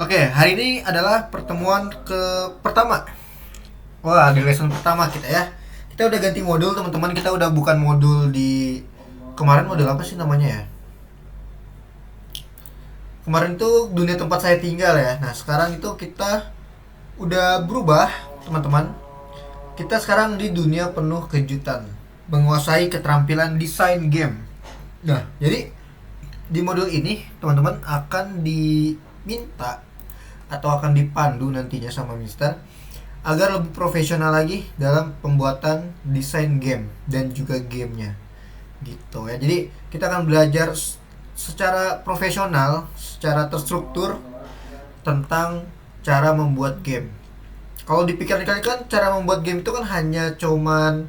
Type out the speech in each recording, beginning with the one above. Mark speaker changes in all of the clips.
Speaker 1: Oke, hari ini adalah pertemuan pertama. Wah, di lesson pertama kita ya. Kita udah ganti modul teman-teman. Kita udah bukan modul di kemarin, modul apa sih namanya ya? Kemarin tuh dunia tempat saya tinggal ya. Nah, sekarang itu kita udah berubah teman-teman. Kita sekarang di dunia penuh kejutan, menguasai keterampilan desain game. Nah, jadi di modul ini teman-teman akan diminta atau akan dipandu nantinya sama Mister agar lebih profesional lagi dalam pembuatan desain game dan juga gamenya gitu ya. Jadi kita akan belajar secara profesional, secara terstruktur tentang cara membuat game. Kalau dipikir kali kan cara membuat game itu kan hanya cuman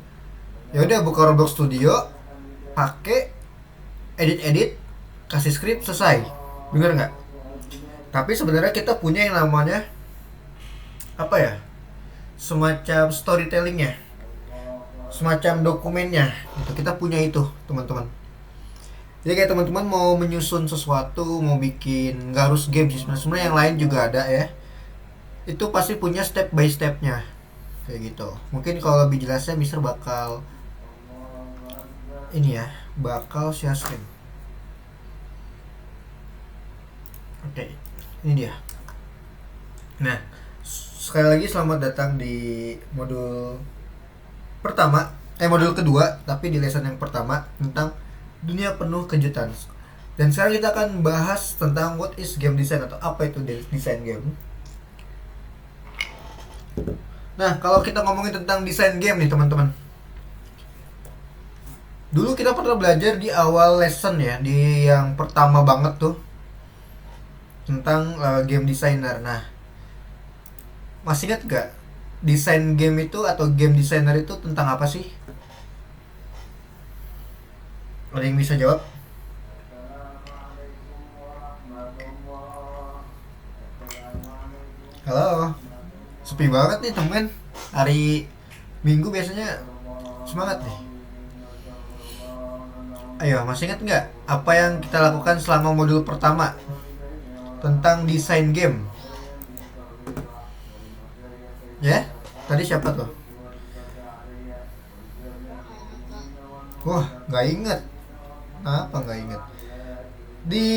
Speaker 1: ya udah buka Roblox Studio, pakai edit-edit, kasih script selesai. Bener nggak? Tapi sebenarnya kita punya yang namanya apa ya? Semacam storytellingnya, semacam dokumennya. Gitu. Kita punya itu, teman-teman. Jadi kayak teman-teman mau menyusun sesuatu, mau bikin nggak harus game sih sebenarnya yang lain juga ada ya. Itu pasti punya step by stepnya kayak gitu. Mungkin kalau lebih jelasnya Mister bakal ini ya, bakal share screen. Oke, ini dia. Nah, sekali lagi selamat datang di modul pertama, modul kedua, tapi di lesson yang pertama tentang dunia penuh kejutan. Dan sekarang kita akan bahas tentang what is game design atau apa itu desain game. Nah, kalau kita ngomongin tentang desain game nih teman-teman. Dulu kita pernah belajar di awal lesson ya, di yang pertama banget tuh tentang game designer. Nah, masih ingat gak desain game itu atau game designer itu tentang apa sih? Ada yang bisa jawab? Halo, sepi banget nih temen. Hari Minggu biasanya semangat nih. Ayo, masih ingat nggak apa yang kita lakukan selama modul pertama tentang desain game? Ya, tadi siapa tuh? Wah, nggak inget. Apa nggak inget? Di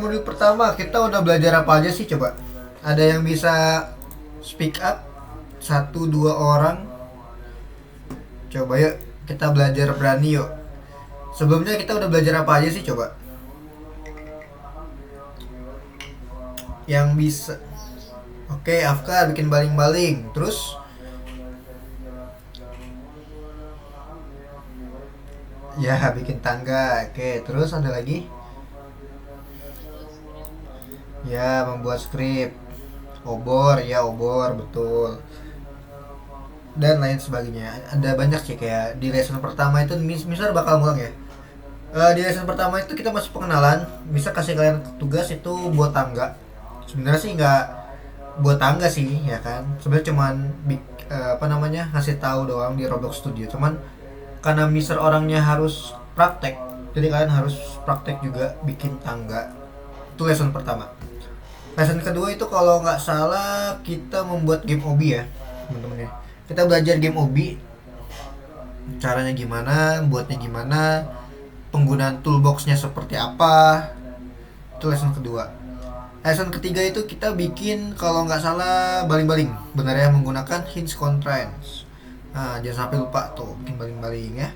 Speaker 1: modul pertama kita udah belajar apa aja sih coba? Ada yang bisa speak up? Satu dua orang. Coba yuk kita belajar berani yuk. Sebelumnya kita udah belajar apa aja sih coba? Yang bisa. Oke, Afkar bikin baling-baling. Terus ya bikin tangga. Oke, terus ada lagi? Ya, membuat skrip. Obor, ya obor, betul. Dan lain sebagainya. Ada banyak sih kayak di lesson pertama itu misal bakal ngulang ya. Di lesson pertama itu kita masih pengenalan. Bisa kasih kalian tugas itu buat tangga. Sebenarnya sih nggak buat tangga sih ya kan. Sebenarnya cuman apa namanya ngasih tahu doang di Roblox Studio. Cuman karena Mister orangnya harus praktek, jadi kalian harus praktek juga bikin tangga. Itu lesson pertama. Lesson kedua itu kalau nggak salah kita membuat game obi ya teman-teman ya. Kita belajar game obi, caranya gimana, buatnya gimana, penggunaan toolboxnya seperti apa. Itu lesson kedua. Lesson ketiga itu kita bikin kalau nggak salah baling-baling, benar ya, menggunakan hinge constraints. Nah, jangan sampai lupa tuh bikin baling-baling ya.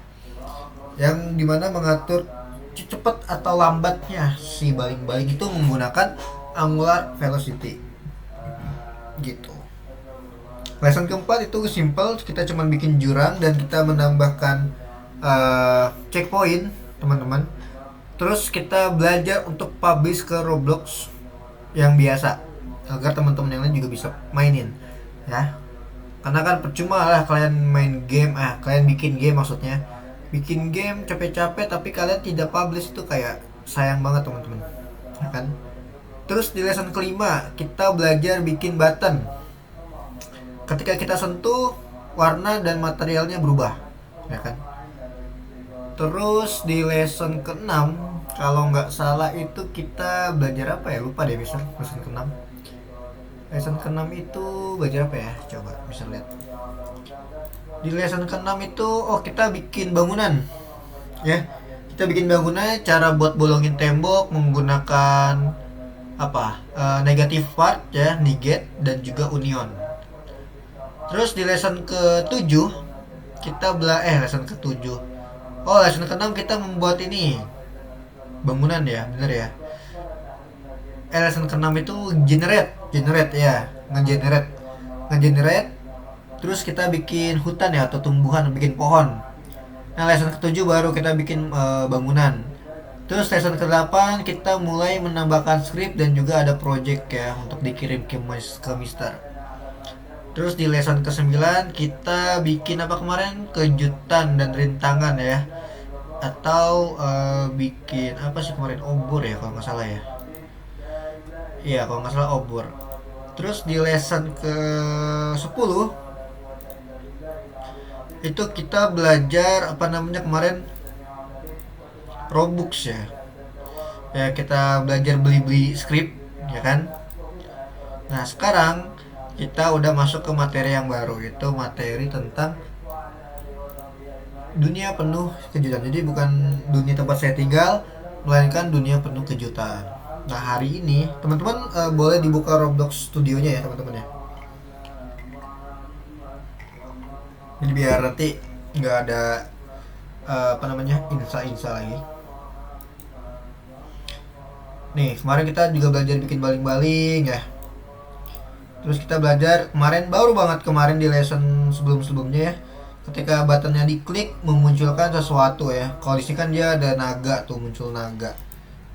Speaker 1: Yang dimana mengatur cepat atau lambatnya si baling-baling itu menggunakan angular velocity gitu. Lesson keempat itu simple, kita cuma bikin jurang dan kita menambahkan checkpoint teman-teman. Terus kita belajar untuk publish ke Roblox yang biasa agar teman-teman yang lain juga bisa mainin ya. Karena kan percuma lah kalian main game, kalian bikin game maksudnya, bikin game capek-capek tapi kalian tidak publish, itu kayak sayang banget teman-teman ya kan. Terus di lesson kelima kita belajar bikin button. Ketika kita sentuh, warna dan materialnya berubah ya kan. Terus di lesson ke-6 Kalau nggak salah itu kita belajar apa ya, lupa deh Mister. Lesson ke-6. Lesson ke-6 itu belajar apa ya, coba Mister lihat. Di lesson ke-6 itu kita bikin bangunan ya. Kita bikin bangunan, cara buat bolongin tembok menggunakan negatif part ya, negate dan juga union. Terus di lesson ke-7 kita lesson ke-7. Lesson ke-6 kita membuat ini bangunan ya, bener ya. Lesson ke-6 itu generate ya, ngegenerate. Terus kita bikin hutan ya, atau tumbuhan, bikin pohon. Nah, lesson ke-7 baru kita bikin bangunan. Terus lesson ke-8 kita mulai menambahkan script dan juga ada project ya untuk dikirim ke Mister. Terus di lesson ke-9 kita bikin apa kemarin? Kejutan dan rintangan ya. Atau bikin apa sih kemarin? Obor ya kalau nggak salah ya. Iya, kalau nggak salah obor. Terus di lesson ke-10 itu kita belajar apa namanya kemarin, Robux ya. Ya, kita belajar beli-beli script ya kan. Nah, sekarang kita udah masuk ke materi yang baru, itu materi tentang dunia penuh kejutan. Jadi bukan dunia tempat saya tinggal, melainkan dunia penuh kejutan. Nah, hari ini teman-teman boleh dibuka Roblox studionya ya teman-teman ya. Jadi biar nanti nggak ada insa lagi. Nih, kemarin kita juga belajar bikin baling-baling ya. Terus kita belajar baru banget kemarin di lesson sebelum-sebelumnya ya. Ketika buttonnya diklik memunculkan sesuatu ya. Kalau di sini kan dia ada naga tuh, muncul naga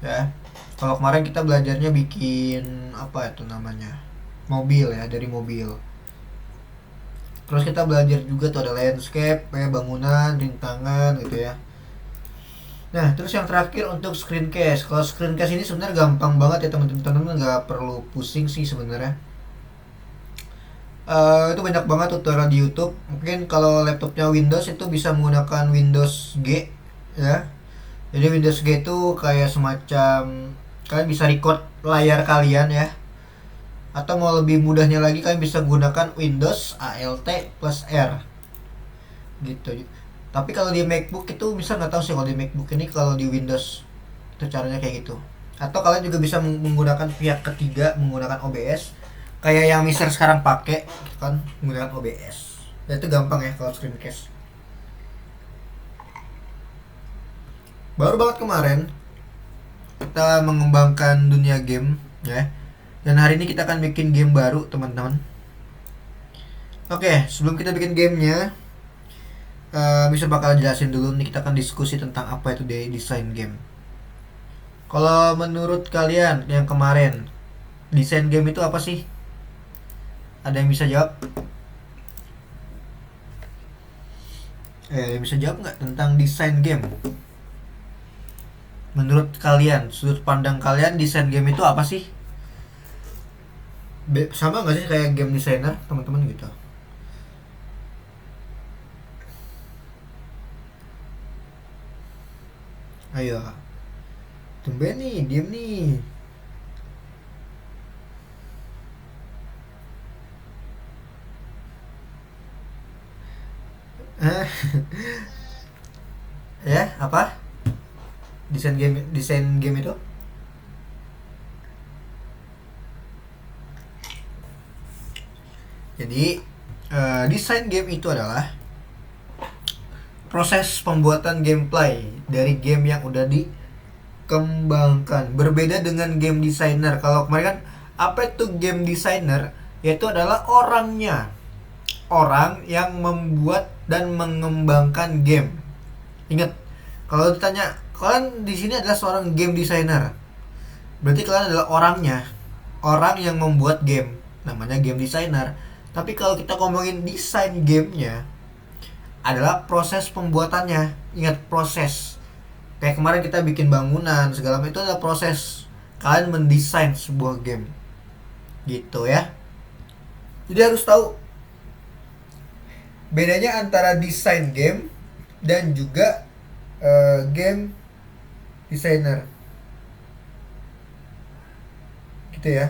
Speaker 1: ya. Kalau kemarin kita belajarnya bikin apa itu namanya, mobil ya, dari mobil. Terus kita belajar juga tuh ada landscape ya, bangunan, rintangan gitu ya. Nah, terus yang terakhir untuk screencast. Kalau screencast ini sebenarnya gampang banget ya teman-teman, nggak perlu pusing sih sebenarnya. Itu banyak banget tutorial di YouTube. Mungkin kalau laptopnya Windows itu bisa menggunakan Windows G ya. Jadi Windows G itu kayak semacam kalian bisa record layar kalian ya. Atau mau lebih mudahnya lagi kalian bisa gunakan Windows Alt plus R gitu. Tapi kalau di MacBook itu bisa, nggak tahu sih kalau di MacBook ini, kalau di Windows itu caranya kayak gitu. Atau kalian juga bisa menggunakan pihak ketiga menggunakan OBS kayak yang Mister sekarang pakai kan, menggunakan OBS. Dan itu gampang ya kalau screencast. Baru banget kemarin kita mengembangkan dunia game ya. Dan hari ini kita akan bikin game baru teman-teman. Oke, sebelum kita bikin gamenya, Mister bakal jelasin dulu nih, kita akan diskusi tentang apa itu desain game. Kalau menurut kalian yang kemarin, desain game itu apa sih? Ada yang bisa jawab? Yang bisa jawab nggak tentang desain game? Menurut kalian, sudut pandang kalian, desain game itu apa sih? Sama nggak sih kayak game designer teman-teman gitu? Ayo, tumben nih, diem nih. Ya, apa? Desain game itu? Jadi, desain game itu adalah proses pembuatan gameplay dari game yang udah dikembangkan. Berbeda dengan game designer. Kalau kemarin kan, apa itu game designer? Yaitu adalah orangnya. Orang yang membuat dan mengembangkan game. Ingat, kalau ditanya, kalian di sini adalah seorang game designer. Berarti kalian adalah orangnya. Orang yang membuat game. Namanya game designer. Tapi kalau kita ngomongin desain gamenya, adalah proses pembuatannya. Ingat, proses. Kayak kemarin kita bikin bangunan segala macam, itu adalah proses kalian mendesain sebuah game gitu ya. Jadi harus tahu bedanya antara desain game dan juga game designer. gitu ya.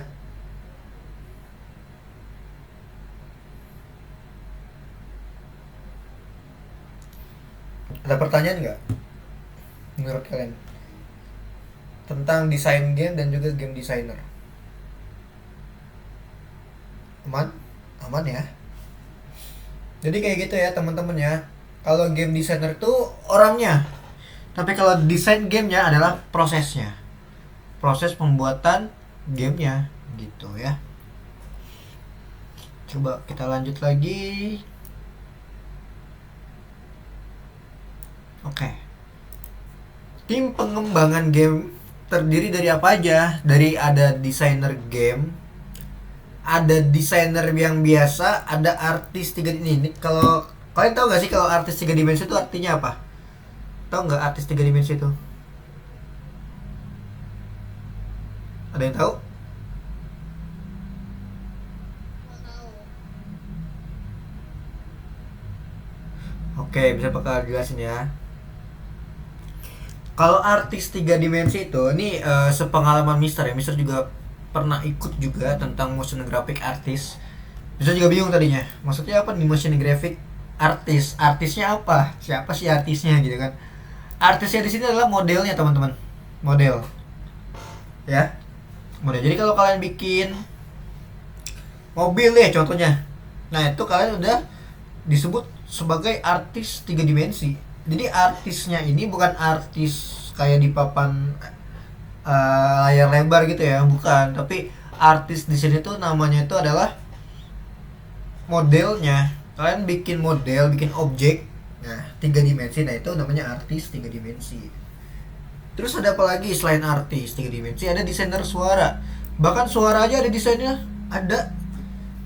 Speaker 1: Ada pertanyaan nggak menurut kalian tentang desain game dan juga game designer? Aman? Aman ya. Jadi kayak gitu ya teman-teman ya. Kalau game designer tuh orangnya, tapi kalau desain gamenya adalah prosesnya, proses pembuatan gamenya gitu ya. Coba kita lanjut lagi. Oke. Tim pengembangan game terdiri dari apa aja? Dari ada desainer game, ada desainer yang biasa, ada artis tiga ini. Kalau kalian tahu nggak sih kalau artis tiga dimensi itu artinya apa? Tahu nggak artis tiga dimensi itu? Ada yang tahu? Oke, bisa bakal jelasin ya. Kalau artis tiga dimensi itu, ini sepengalaman Mister ya. Mister juga pernah ikut juga tentang motion graphic artis. Mister juga bingung tadinya. Maksudnya apa nih motion graphic artis? Artisnya apa? Siapa sih artisnya gitu kan? Artisnya di sini adalah modelnya teman-teman. Model, ya. Model. Jadi kalau kalian bikin mobil ya contohnya, nah itu kalian udah disebut sebagai artis tiga dimensi. Jadi artisnya ini bukan artis kayak di papan layar lebar gitu ya, bukan. Tapi artis di sini tuh namanya itu adalah modelnya. Kalian bikin model, bikin objek, nah tiga dimensi, nah itu namanya artis tiga dimensi. Terus ada apa lagi selain artis tiga dimensi? Ada desainer suara. Bahkan suara aja ada desainnya, ada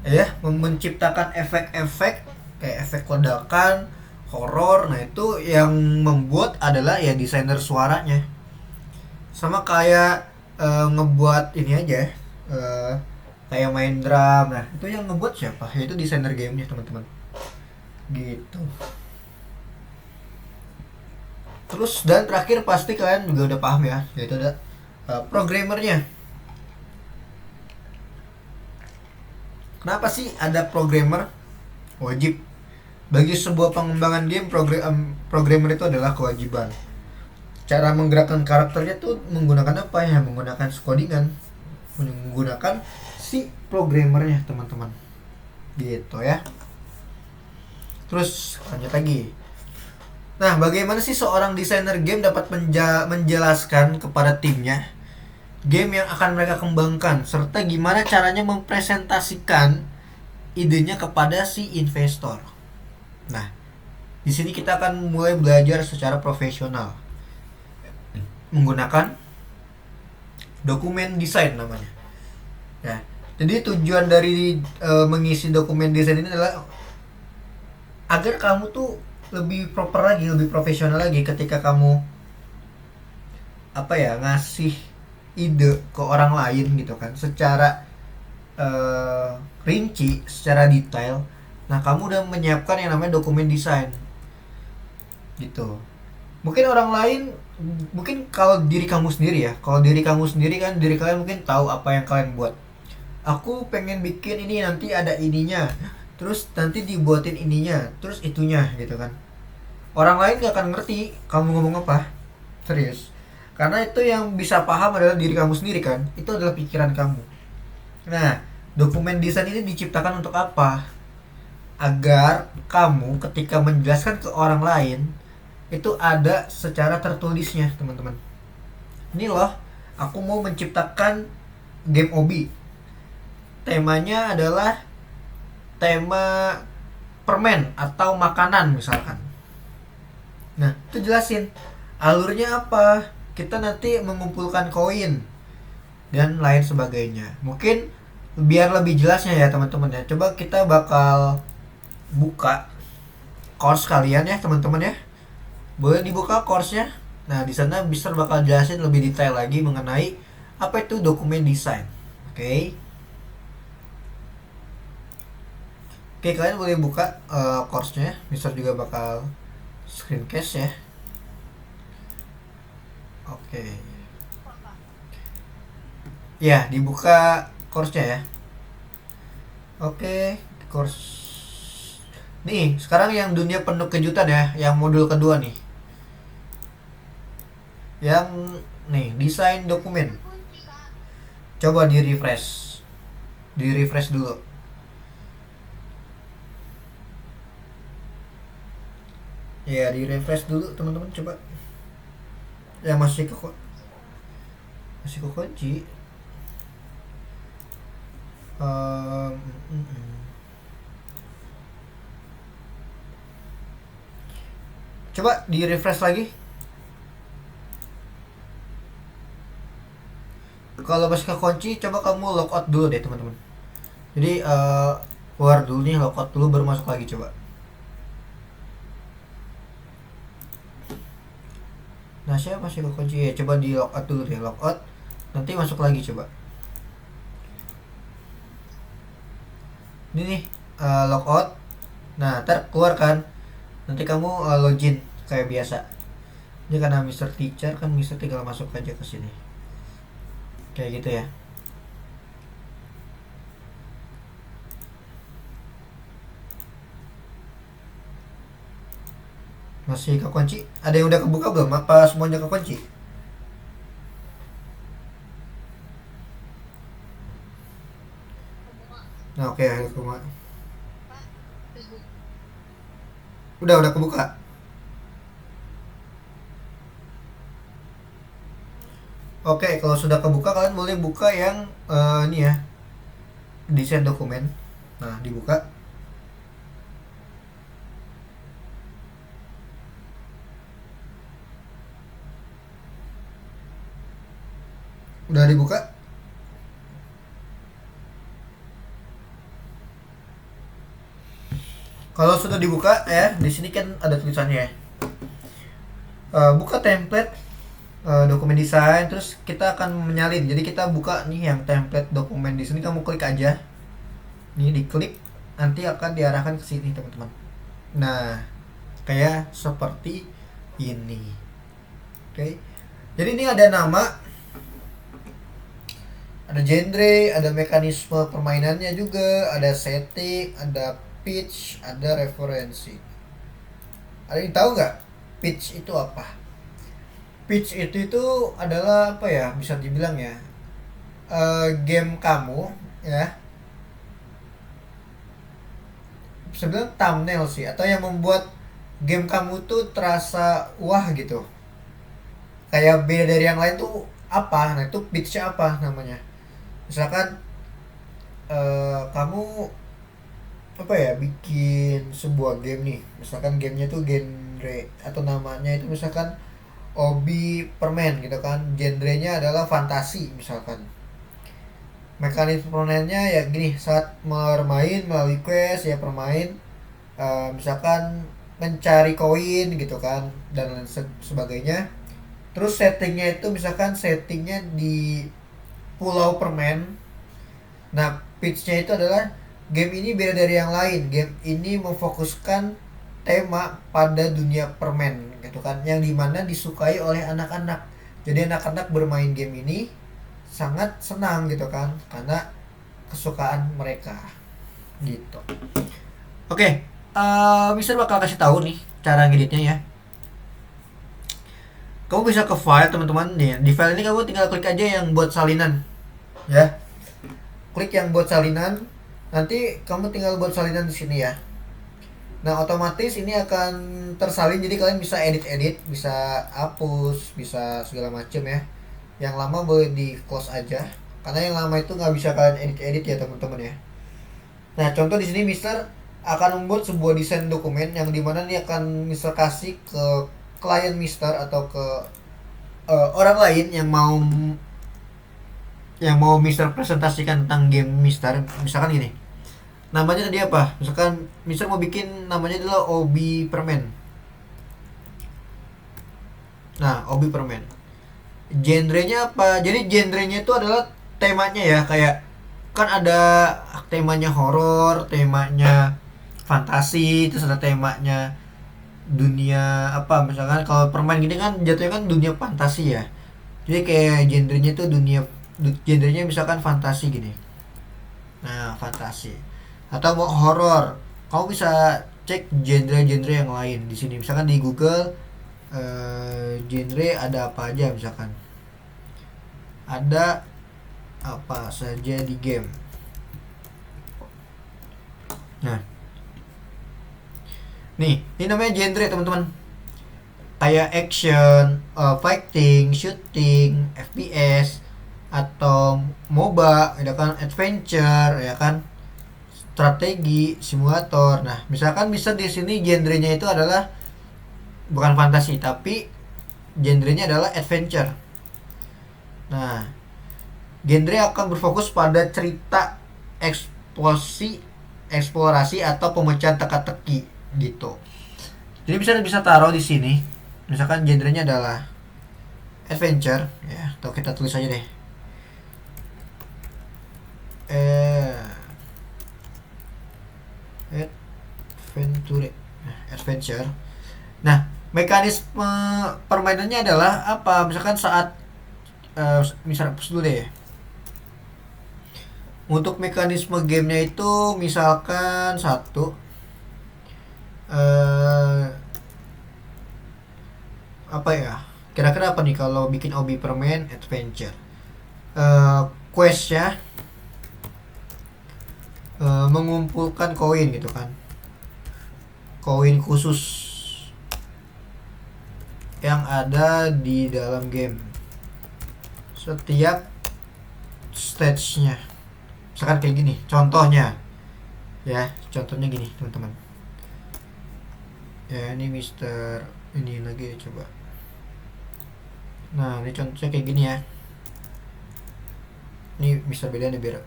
Speaker 1: ya, menciptakan efek-efek kayak efek ledakan, horor. Nah itu yang membuat adalah ya desainer suaranya. Sama kayak ngebuat ini aja, eh, kayak main drum. Nah itu yang ngebuat siapa? Yaitu desainer gamenya teman-teman. Gitu. Terus dan terakhir pasti kalian juga udah paham ya, yaitu ada programmernya. Kenapa sih ada programmer? Wajib. Bagi sebuah pengembangan game, programmer itu adalah kewajiban. Cara menggerakkan karakternya tuh menggunakan apa ya? Menggunakan codingan, menggunakan si programmernya teman-teman. Gitu ya. Terus lanjut lagi. Nah, bagaimana sih seorang desainer game dapat menjelaskan kepada timnya game yang akan mereka kembangkan, serta gimana caranya mempresentasikan idenya kepada si investor. Nah, di sini kita akan mulai belajar secara profesional menggunakan dokumen desain namanya. Ya, jadi tujuan dari mengisi dokumen desain ini adalah agar kamu tuh lebih proper lagi, lebih profesional lagi ketika kamu apa ya ngasih ide ke orang lain gitu kan, secara rinci, secara detail. Nah kamu udah menyiapkan yang namanya dokumen desain gitu. Mungkin orang lain, mungkin kalau diri kamu sendiri ya, kalau diri kamu sendiri kan, diri kalian mungkin tahu apa yang kalian buat. Aku pengen bikin ini, nanti ada ininya, terus nanti dibuatin ininya, terus itunya gitu kan. Orang lain gak akan ngerti kamu ngomong apa, serius. Karena itu yang bisa paham adalah diri kamu sendiri kan, itu adalah pikiran kamu. Nah, dokumen desain ini diciptakan untuk apa? Agar kamu ketika menjelaskan ke orang lain itu ada secara tertulisnya teman-teman. Ini loh, aku mau menciptakan game obi. Temanya adalah tema permen atau makanan misalkan. Nah, itu jelasin alurnya apa. Kita nanti mengumpulkan koin dan lain sebagainya. Mungkin biar lebih jelasnya ya teman-teman ya. Coba kita bakal buka course kalian ya teman-teman ya. Boleh dibuka course-nya. Nah, di sana Mister bakal jelasin lebih detail lagi mengenai apa itu dokumen desain. Oke. Oke, kalian boleh buka course-nya. Mister juga bakal screencast ya. Oke. Ya, dibuka course-nya ya. Oke, course. Nih, sekarang yang dunia penuh kejutan ya, yang modul kedua nih. Yang nih, desain dokumen. Coba di refresh. Di refresh dulu. Ya, di refresh dulu teman-teman coba. Ya masih ke kunci. Ehm, mm, mm. Coba di refresh lagi. Kalau masih kekunci, coba kamu logout dulu deh teman-teman. Jadi keluar dulu nih, logout dulu baru masuk lagi coba. Nah, saya masih kekunci ya. Coba di logout dulu deh, logout. Nanti masuk lagi coba. Ini nih, logout. Nah, ntar keluar kan. Nanti kamu login kayak biasa. Ini karena Mister Teacher kan, Mister tinggal masuk aja ke sini. Kayak gitu ya. Masih kekunci? Ada yang udah kebuka belum? Apa semuanya kekunci? Nah, oke, udah kebuka. Oke, kalau sudah kebuka kalian boleh buka yang ini ya, desain dokumen. Nah, dibuka. Udah dibuka? Kalau sudah dibuka ya, di sini kan ada tulisannya ya. Buka template dokumen desain, terus kita akan menyalin. Jadi kita buka nih yang template dokumen di sini, kamu klik aja. Nih diklik, nanti akan diarahkan ke sini teman-teman. Nah, kayak seperti ini. Oke. Jadi ini ada nama, ada genre, ada mekanisme permainannya juga, ada setting, ada pitch, ada referensi. Ada yang tahu nggak pitch itu apa? Pitch itu adalah apa ya? Bisa dibilang ya, game kamu ya. Bisa bilang thumbnail sih, atau yang membuat game kamu tuh terasa wah gitu. Kayak beda dari yang lain tuh apa? Nah itu pitch apa namanya? Misalkan kamu apa ya, bikin sebuah game nih, misalkan gamenya tuh genre atau namanya itu misalkan Obi Permen gitu kan, genrenya adalah fantasi misalkan. Mekanisme permainannya ya gini, saat bermain melalui quest ya permain, misalkan mencari koin gitu kan, dan lain sebagainya. Terus settingnya itu misalkan settingnya di Pulau Permen. Nah, pitchnya itu adalah game ini beda dari yang lain. Game ini memfokuskan tema pada dunia permen gitu kan, yang dimana disukai oleh anak-anak. Jadi anak-anak bermain game ini sangat senang gitu kan, karena kesukaan mereka gitu. Oke, Mister bakal kasih tahu nih cara ngeditnya ya. Kamu bisa ke file teman-teman nih. Di file ini kamu tinggal klik aja yang buat salinan ya. Klik yang buat salinan. Nanti kamu tinggal buat salinan di sini ya. Nah, otomatis ini akan tersalin, jadi kalian bisa edit-edit, bisa hapus, bisa segala macem ya. Yang lama boleh di close aja, karena yang lama itu nggak bisa kalian edit-edit ya teman-teman ya. Nah, contoh di sini Mister akan membuat sebuah desain dokumen yang dimana ini akan Mister kasih ke klien Mister atau ke orang lain yang mau Mister presentasikan tentang game Mister. Misalkan gini, namanya tadi apa, misalkan Mister mau bikin namanya adalah Obi Permen. Nah, Obi Permen, genrenya apa? Jadi genrenya itu adalah temanya ya, kayak kan ada temanya horor, temanya fantasi, terus ada temanya dunia apa, misalkan kalau permen gini kan jatuhnya kan dunia fantasi ya. Jadi kayak genrenya itu dunia genrenya misalkan fantasi gini. Nah, fantasi. Atau mau horor, kamu bisa cek genre-genre yang lain di sini. Misalkan di Google genre ada apa aja misalkan. Ada apa saja di game. Nah, nih, ini namanya genre teman-teman. Kayak action, fighting, shooting, FPS, atau MOBA, ya kan, adventure, ya kan, strategi, simulator. Nah, misalkan bisa di sini genrenya itu adalah bukan fantasi, tapi genrenya adalah adventure. Nah, genre akan berfokus pada cerita, eksplosi, eksplorasi atau pemecahan teka-teki gitu. Jadi bisa taruh di sini. Misalkan genrenya adalah adventure, ya, atau kita tulis aja deh. Adventure. Adventure. Nah, mekanisme permainannya adalah apa? Misalkan saat misalnya dulu deh. Untuk mekanisme gamenya itu misalkan satu, apa ya? Kira-kira apa nih kalau bikin hobi permain adventure? Quest ya, mengumpulkan koin gitu kan, koin khusus yang ada di dalam game setiap stage-nya. Misalkan kayak gini contohnya ya, contohnya gini teman-teman ya. Ini Mister ini lagi coba. Nah, ini contohnya kayak gini ya. Ini Mister beda nih biar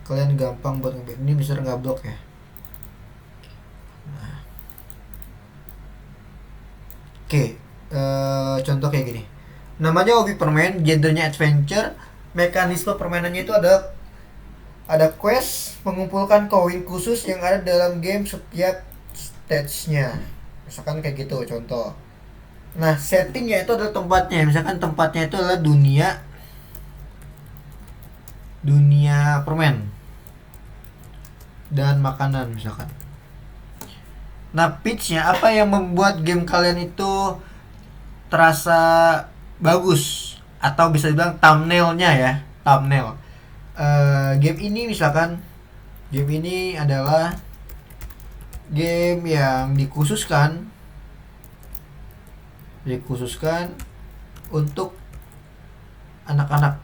Speaker 1: kalian gampang buat ngebeda. Ini Mister nggak blok ya. Nah, oke, contoh kayak gini. Namanya hobi permain, genrenya adventure. Mekanisme permainannya itu ada quest, mengumpulkan koin khusus yang ada dalam game setiap stage-nya. Misalkan kayak gitu contoh. Nah, settingnya itu adalah tempatnya. Misalkan tempatnya itu adalah dunia permen dan makanan misalkan. Nah, pitch-nya apa yang membuat game kalian itu terasa bagus, atau bisa dibilang thumbnailnya ya, thumbnail. Game ini misalkan, game ini adalah game yang dikhususkan untuk anak-anak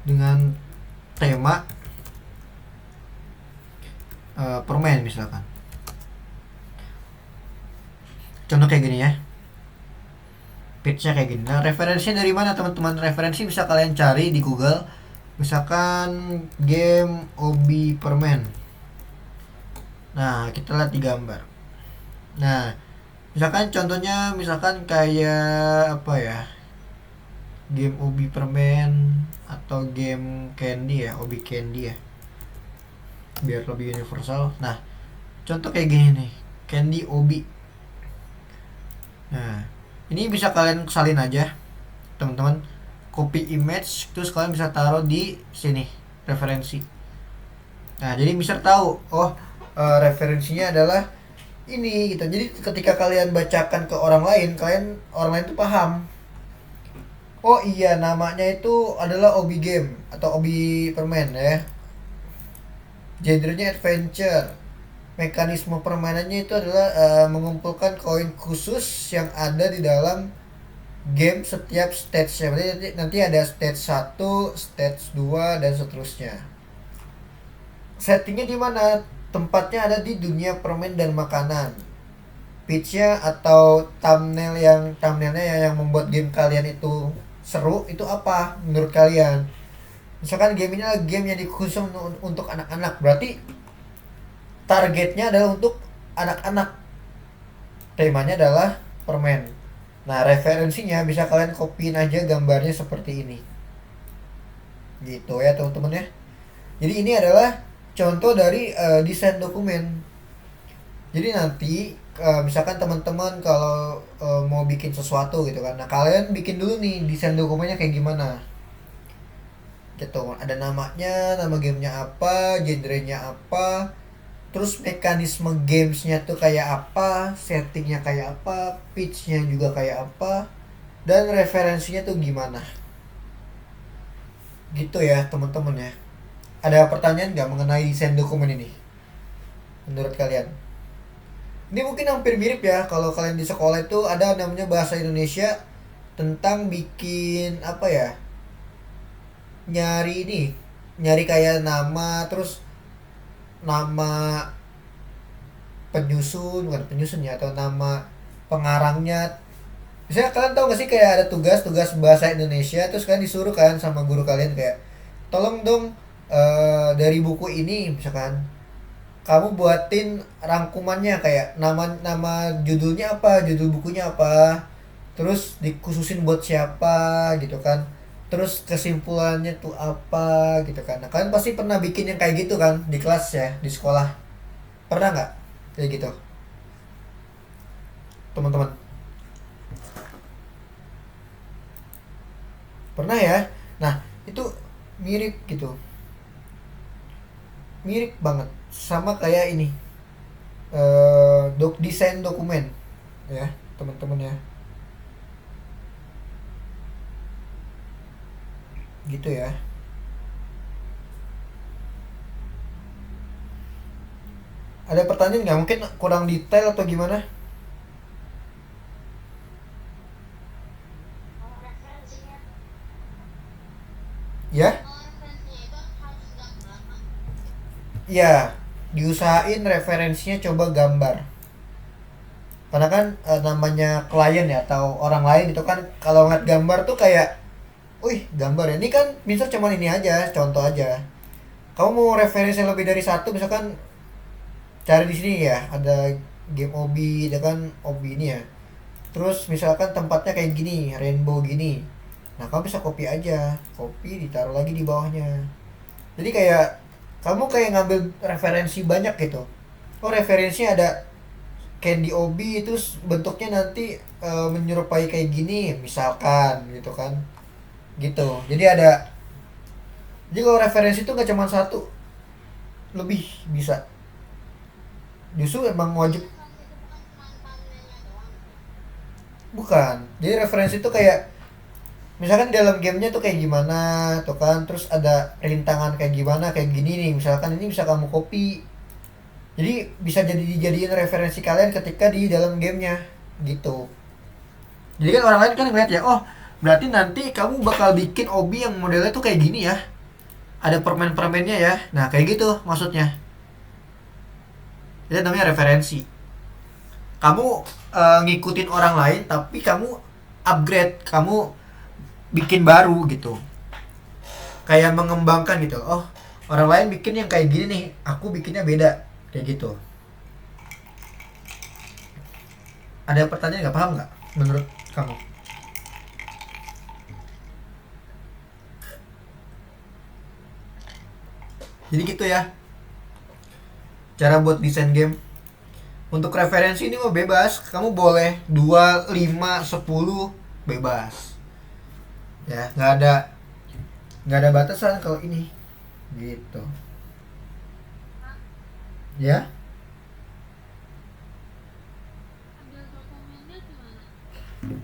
Speaker 1: dengan tema permen misalkan. Contoh kayak gini ya, pitch-nya kayak gini. Nah, referensinya dari mana teman-teman? Referensi bisa kalian cari di Google. Misalkan game Obi Permen. Nah, kita lihat di gambar. Nah, misalkan contohnya misalkan kayak apa ya, game Obi Permen atau game Candy ya, Obi Candy ya, biar lebih universal. Nah, contoh kayak gini nih, Candy Obi. Nah, ini bisa kalian salin aja teman-teman, copy image, terus kalian bisa taruh di sini referensi. Nah, jadi bisa tahu, oh, referensinya adalah ini gitu. Jadi ketika kalian bacakan ke orang lain tuh paham. Oh iya, namanya itu adalah Obi game atau Obi permen ya. Genrenya adventure. Mekanisme permainannya itu adalah mengumpulkan koin khusus yang ada di dalam game setiap stage-nya. Berarti nanti ada stage 1, stage 2 dan seterusnya. Settingnya di mana? Tempatnya ada di dunia permen dan makanan. Pitch-nya atau thumbnailnya yang membuat game kalian itu seru itu apa menurut kalian? Misalkan game ini adalah game yang dikhusus untuk anak-anak, berarti targetnya adalah untuk anak-anak. Temanya adalah permen. Nah, referensinya bisa kalian copyin aja gambarnya seperti ini. Gitu ya teman-teman ya. Jadi ini adalah contoh dari desain dokumen. Jadi nanti misalkan teman-teman kalau mau bikin sesuatu gitu kan. Nah, kalian bikin dulu nih desain dokumennya kayak gimana. gitu. Ada namanya, nama gamenya apa, genrenya apa, terus mekanisme gamesnya tuh kayak apa, settingnya kayak apa, pitchnya juga kayak apa, dan referensinya tuh gimana. Gitu ya teman-teman ya. Ada pertanyaan nggak mengenai desain dokumen ini menurut kalian? Ini mungkin hampir mirip ya, kalau kalian di sekolah itu ada namanya bahasa Indonesia tentang bikin apa ya, nyari ini, nyari kayak nama, terus nama penyusun, bukan penyusun ya, atau nama pengarangnya. Misalnya kalian tahu gak sih kayak ada tugas-tugas bahasa Indonesia, terus kalian disuruh kan sama guru kalian kayak tolong dong, dari buku ini misalkan kamu buatin rangkumannya, kayak nama nama judulnya apa, judul bukunya apa, terus dikhususin buat siapa gitu kan, terus kesimpulannya tuh apa gitu kan. Nah, kalian pasti pernah bikin yang kayak gitu kan di kelas ya, di sekolah. Pernah nggak kayak gitu teman-teman? Pernah ya. Nah, itu mirip gitu, mirip banget sama kayak ini, desain dokumen ya teman-teman ya, gitu ya. Ada pertanyaan nggak, mungkin kurang detail atau gimana ya? Ya, diusahain referensinya coba gambar, karena kan namanya klien ya atau orang lain itu kan kalau ngeliat gambar tuh kayak, wih gambar ya, ini kan misal cuman ini aja, contoh aja. Kamu mau referensi lebih dari satu, misalkan cari di sini ya, ada game obi, ada kan obi ini ya. Terus misalkan tempatnya kayak gini, rainbow gini. Nah, kamu bisa copy aja, copy ditaruh lagi di bawahnya. Jadi kayak kamu kayak ngambil referensi banyak gitu. Oh, referensinya ada Candy Obi itu bentuknya nanti menyerupai kayak gini misalkan gitu kan. Gitu. Jadi kalau referensi itu nggak cuma satu, lebih bisa. Justru emang wajib. Bukan. Jadi referensi itu kayak misalkan di dalam gamenya tuh kayak gimana tuh kan, terus ada rintangan kayak gimana, kayak gini nih misalkan, ini bisa kamu copy, jadi bisa jadi dijadiin referensi kalian ketika di dalam gamenya gitu. Jadi kan orang lain kan ngeliat ya, oh berarti nanti kamu bakal bikin obi yang modelnya tuh kayak gini ya, ada permen-permennya ya, nah kayak gitu maksudnya. Itu namanya referensi. Kamu ngikutin orang lain tapi kamu upgrade, kamu bikin baru gitu, kayak mengembangkan gitu. Oh, orang lain bikin yang kayak gini nih, aku bikinnya beda, kayak gitu. Ada pertanyaan nggak, paham nggak menurut kamu? Jadi gitu ya cara buat desain game. Untuk referensi ini mau bebas, kamu boleh 2 5 10 bebas ya, nggak ada batasan kalau ini gitu ya.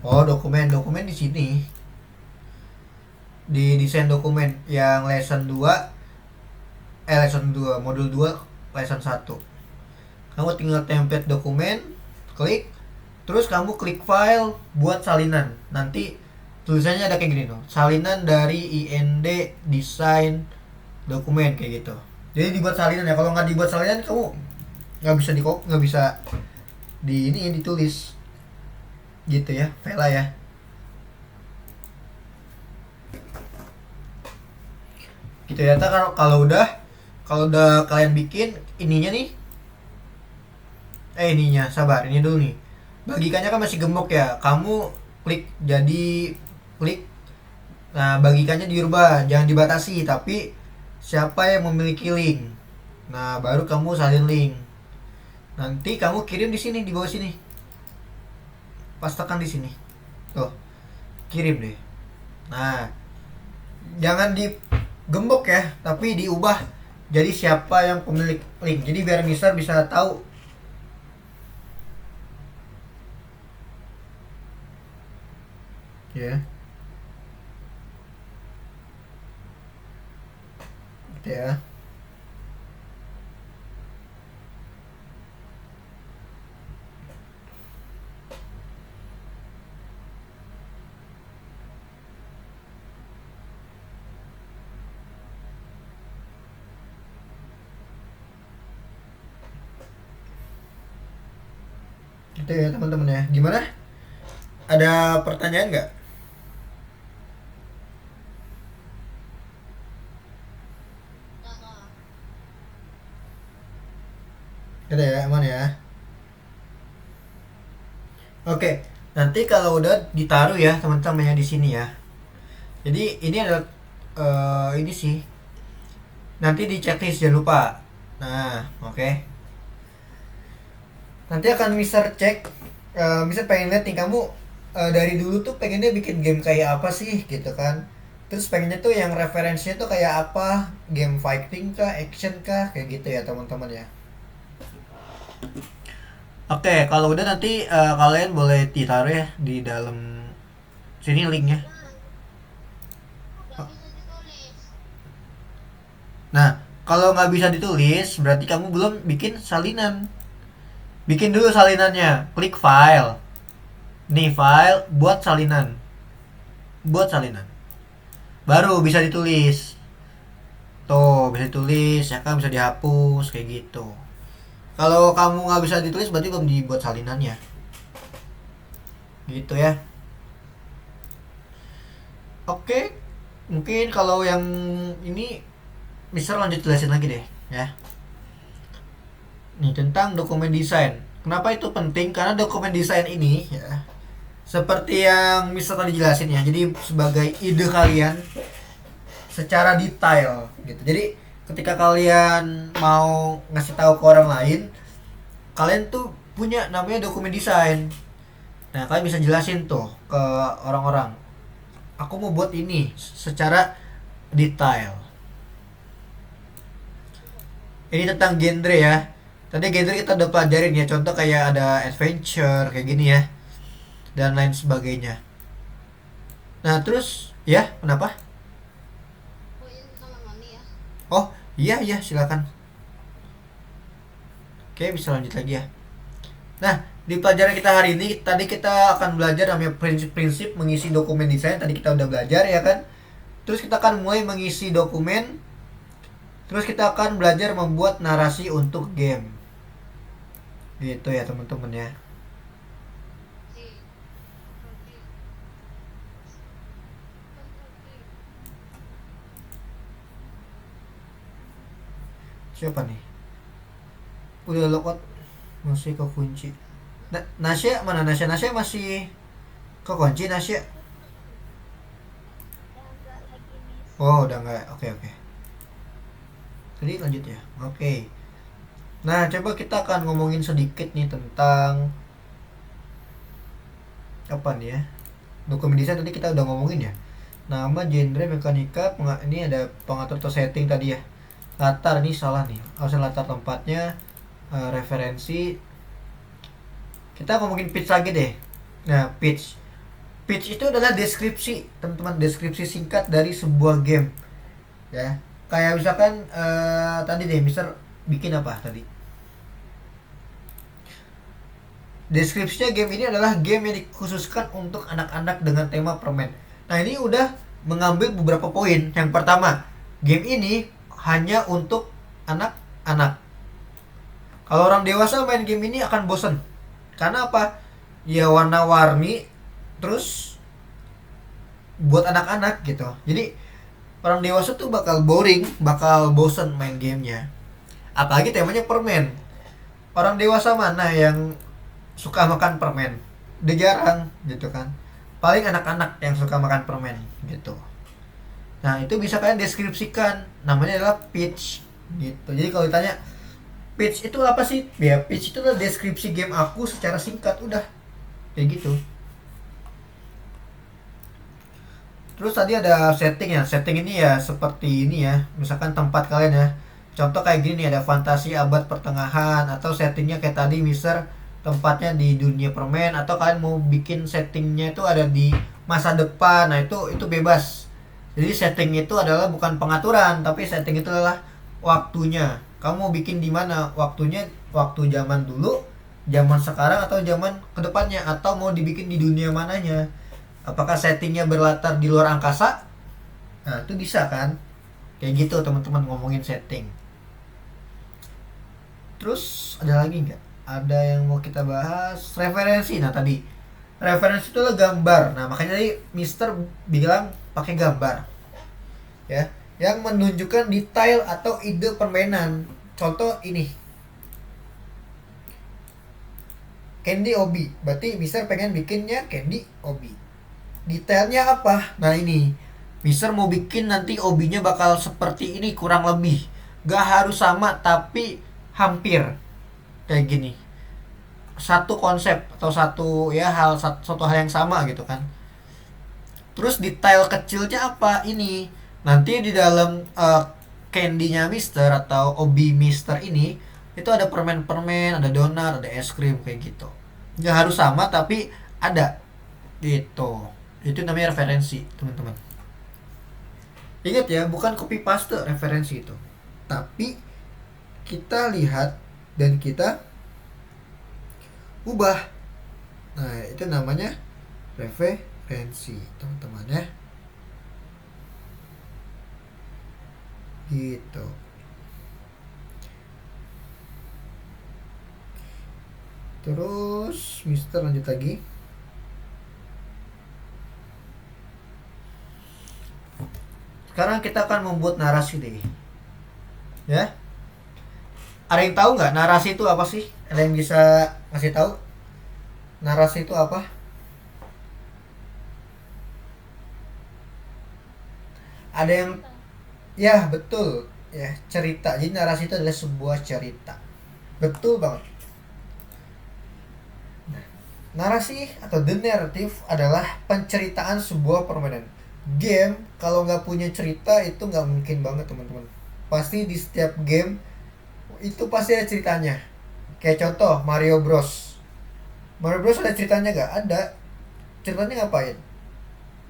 Speaker 1: Oh, dokumen dokumen di sini, di desain dokumen yang lesson 2 modul 2 lesson 1. Kamu tinggal template dokumen, klik, terus kamu klik file buat salinan. Nanti tulisannya ada kayak gini tuh, salinan dari IND desain dokumen kayak gitu. Jadi dibuat salinan ya, kalau nggak dibuat salinan kamu nggak bisa di ini ditulis gitu ya, Vela ya. Gitu ya. Kalau kalau udah kalian bikin ininya nih, ininya sabar, ini dulu nih. Bagikannya kan masih gemuk ya. Kamu klik jadi klik. Nah, bagikannya dirubah, jangan dibatasi, tapi siapa yang memiliki link. Nah, baru kamu salin link. Nanti kamu kirim di sini, di bawah sini. Pas tekan di sini. Tuh, kirim deh. Nah, jangan gembok ya, tapi diubah jadi siapa yang pemilik link. Jadi biar Mister bisa tahu ya. Gitu ya. Gitu ya teman-teman ya. Gimana? Ada pertanyaan nggak? Gitu ya, aman ya. Oke, nanti kalau udah ditaruh ya teman-teman ya di sini ya. Jadi ini adalah ini sih. Nanti di checklist jangan lupa. Nah, oke. Nanti akan Mister cek. Mister pengen lihat nih kamu dari dulu tuh pengennya bikin game kayak apa sih gitu kan. Terus pengennya tuh yang referensinya tuh kayak apa? Game fighting kah, action kah, kayak gitu ya teman-teman ya. Oke, kalau udah nanti kalian boleh ditaruh ya di dalam sini linknya. Nah, kalau nggak bisa ditulis, berarti kamu belum bikin salinan. Bikin dulu salinannya, klik file. Nih file, buat salinan. Buat salinan. Baru bisa ditulis. Tuh, bisa ditulis, ya kan bisa dihapus, kayak gitu. Kalau kamu nggak bisa ditulis, berarti belum dibuat salinannya. Gitu ya. Oke, mungkin kalau yang ini Mister lanjut jelasin lagi deh, ya. Nih tentang dokumen desain. Kenapa itu penting? Karena dokumen desain ini ya seperti yang Mister tadi jelasin ya. Jadi sebagai ide kalian secara detail gitu. Jadi ketika kalian mau ngasih tahu ke orang lain, kalian tuh punya namanya dokumen desain. Nah, kalian bisa jelasin tuh ke orang-orang. Aku mau buat ini secara detail. Ini tentang genre ya. Tadi genre kita udah pelajarin ya. Contoh kayak ada adventure kayak gini ya dan lain sebagainya. Nah, terus ya, kenapa? Oh, iya iya, silakan. Oke, bisa lanjut lagi ya. Nah, di pelajaran kita hari ini tadi kita akan belajar namanya prinsip-prinsip mengisi dokumen desain. Tadi kita udah belajar ya kan. Terus kita akan mulai mengisi dokumen. Terus kita akan belajar membuat narasi untuk game. Gitu ya teman-teman ya. Siapa nih? Udah logout, masih kekunci. Nasya mana Nasya? Nasya masih kekunci Nasya. Oh udah nggak. Oke oke. Jadi lanjut ya. Oke. Nah coba kita akan ngomongin sedikit nih tentang apa nih ya. Dokumen desain tadi kita udah ngomongin ya. Nama, genre, mekanika, ini ada pengatur atau setting tadi ya. Latar ini salah nih. Harusnya latar tempatnya, referensi. Kita ngomongin pitch lagi deh. Nah, pitch. Pitch itu adalah deskripsi, teman-teman, deskripsi singkat dari sebuah game. Ya. Kayak misalkan tadi deh, Mister bikin apa tadi? Deskripsinya game ini adalah game yang dikhususkan untuk anak-anak dengan tema permen. Nah, ini udah mengambil beberapa poin. Yang pertama, game ini hanya untuk anak-anak. Kalau orang dewasa main game ini akan bosen. Karena apa? Ya warna-warni, terus buat anak-anak gitu. Jadi orang dewasa tuh bakal boring, bakal bosen main gamenya. Apalagi temanya permen. Orang dewasa mana yang suka makan permen? Udah jarang gitu kan. Paling anak-anak yang suka makan permen gitu. Nah itu bisa kalian deskripsikan. Namanya adalah pitch gitu. Jadi kalau ditanya pitch itu apa sih? Ya pitch itu adalah deskripsi game aku secara singkat, udah kayak gitu. Terus tadi ada setting ya. Setting ini ya seperti ini ya. Misalkan tempat kalian ya. Contoh kayak gini nih, ada fantasi abad pertengahan, atau settingnya kayak tadi Mister tempatnya di dunia permen, atau kalian mau bikin settingnya itu ada di masa depan. Nah, itu bebas. Jadi setting itu adalah bukan pengaturan, tapi setting itu adalah waktunya. Kamu mau bikin di mana waktunya, waktu zaman dulu, zaman sekarang, atau zaman kedepannya, atau mau dibikin di dunia mananya. Apakah settingnya berlatar di luar angkasa? Nah, itu bisa kan? Kayak gitu teman-teman ngomongin setting. Terus ada lagi nggak? Ada yang mau kita bahas? Referensi. Nah tadi referensi itu adalah gambar. Nah makanya tadi Mister bilang pakai gambar, ya, yang menunjukkan detail atau ide permainan. Contoh ini, Candy Obi. Berarti Mister pengen bikinnya Candy Obi. Detailnya apa? Nah ini, Mister mau bikin nanti obinya bakal seperti ini kurang lebih. Gak harus sama tapi hampir kayak gini. Satu konsep atau satu ya satu hal yang sama gitu kan. Terus detail kecilnya apa ini? Nanti di dalam candy-nya Mister atau obi Mister ini itu ada permen-permen, ada donat, ada es krim kayak gitu. Gak harus sama tapi ada gitu. Itu namanya referensi, teman-teman. Ingat ya, bukan copy paste referensi itu. Tapi kita lihat dan kita ubah. Nah, itu namanya referensi, teman-teman ya. Gitu. Terus Mister lanjut lagi. Sekarang kita akan membuat narasi deh. Ya. Ada yang tahu nggak narasi itu apa sih? Ada yang bisa ngasih tahu? Narasi itu apa? Ada yang ya betul ya, cerita. Jadi narasi itu adalah sebuah cerita. Betul banget. Nah, narasi atau the narrative adalah penceritaan sebuah permainan. Game kalau nggak punya cerita itu nggak mungkin banget teman-teman. Pasti di setiap game itu pasti ada ceritanya. Kayak contoh Mario Bros. Mario Bros ada ceritanya nggak? Ada. Ceritanya ngapain?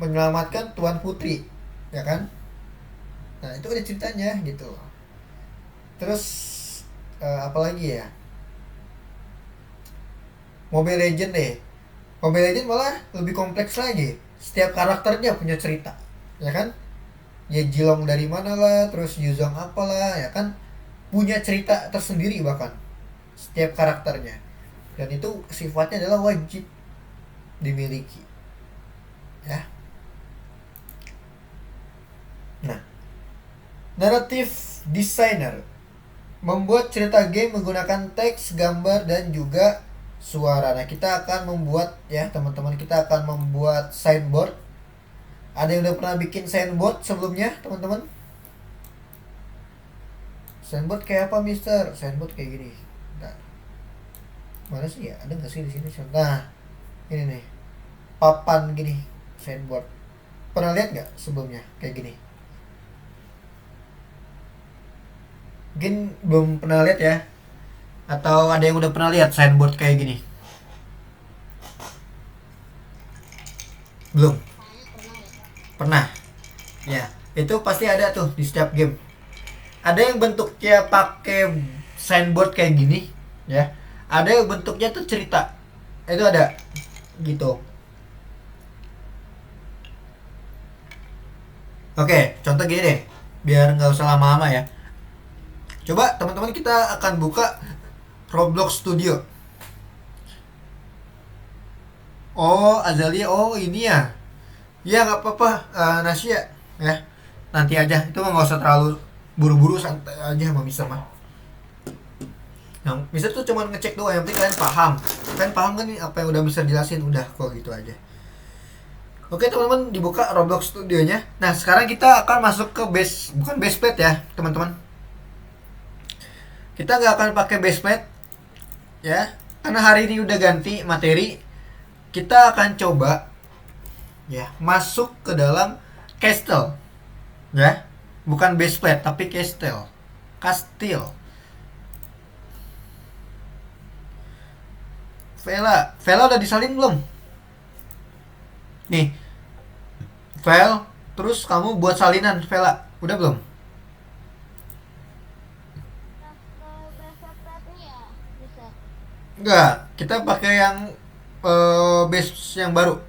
Speaker 1: Menyelamatkan Tuan Putri, ya kan? Nah itu ada ceritanya gitu. Terus apalagi ya? Mobile Legend deh. Mobile Legend malah lebih kompleks lagi. Setiap karakternya punya cerita, ya kan? Ya Jilong dari mana lah, terus Yuzong apalah, ya kan? Punya cerita tersendiri bahkan setiap karakternya. Dan itu sifatnya adalah wajib dimiliki. Ya. Nah, narrative designer membuat cerita game menggunakan teks, gambar, dan juga suara. Nah, kita akan membuat ya teman-teman, kita akan membuat signboard. Ada yang udah pernah bikin signboard sebelumnya, teman-teman? Signboard kayak apa, Mister? Signboard kayak gini. Nah, mana sih ya? Ada nggak sih di sini? Nah, ini nih, papan gini, signboard. Pernah lihat nggak sebelumnya kayak gini? Mungkin belum pernah lihat ya. Atau ada yang udah pernah lihat signboard kayak gini? Belum? Pernah? Ya, itu pasti ada tuh di setiap game. Ada yang bentuknya pakai signboard kayak gini, ya. Ada yang bentuknya tuh cerita. Itu ada gitu. Oke, contoh gini deh, biar nggak usah lama-lama ya. Coba teman-teman kita akan buka Roblox Studio. Oh, Azalia, oh ini ya. Ya nggak apa-apa, Nasya ya. Nanti aja, itu mah nggak usah terlalu buru-buru, santai aja sama Mister mah. Yang Mister tuh cuma ngecek doang, yang penting kalian paham. Kalian paham kan nih apa yang udah Mister jelasin, udah kok gitu aja. Oke teman-teman, dibuka Roblox Studionya. Nah sekarang kita akan masuk ke base, bukan base plate ya teman-teman. Kita nggak akan pakai base plate ya, karena hari ini udah ganti materi. Kita akan coba ya masuk ke dalam castle, ya, bukan base plate tapi castle, kastil. Vela udah disalin belum? Nih, Vel, terus kamu buat salinan Vela, udah belum? Enggak, kita pakai yang base yang baru.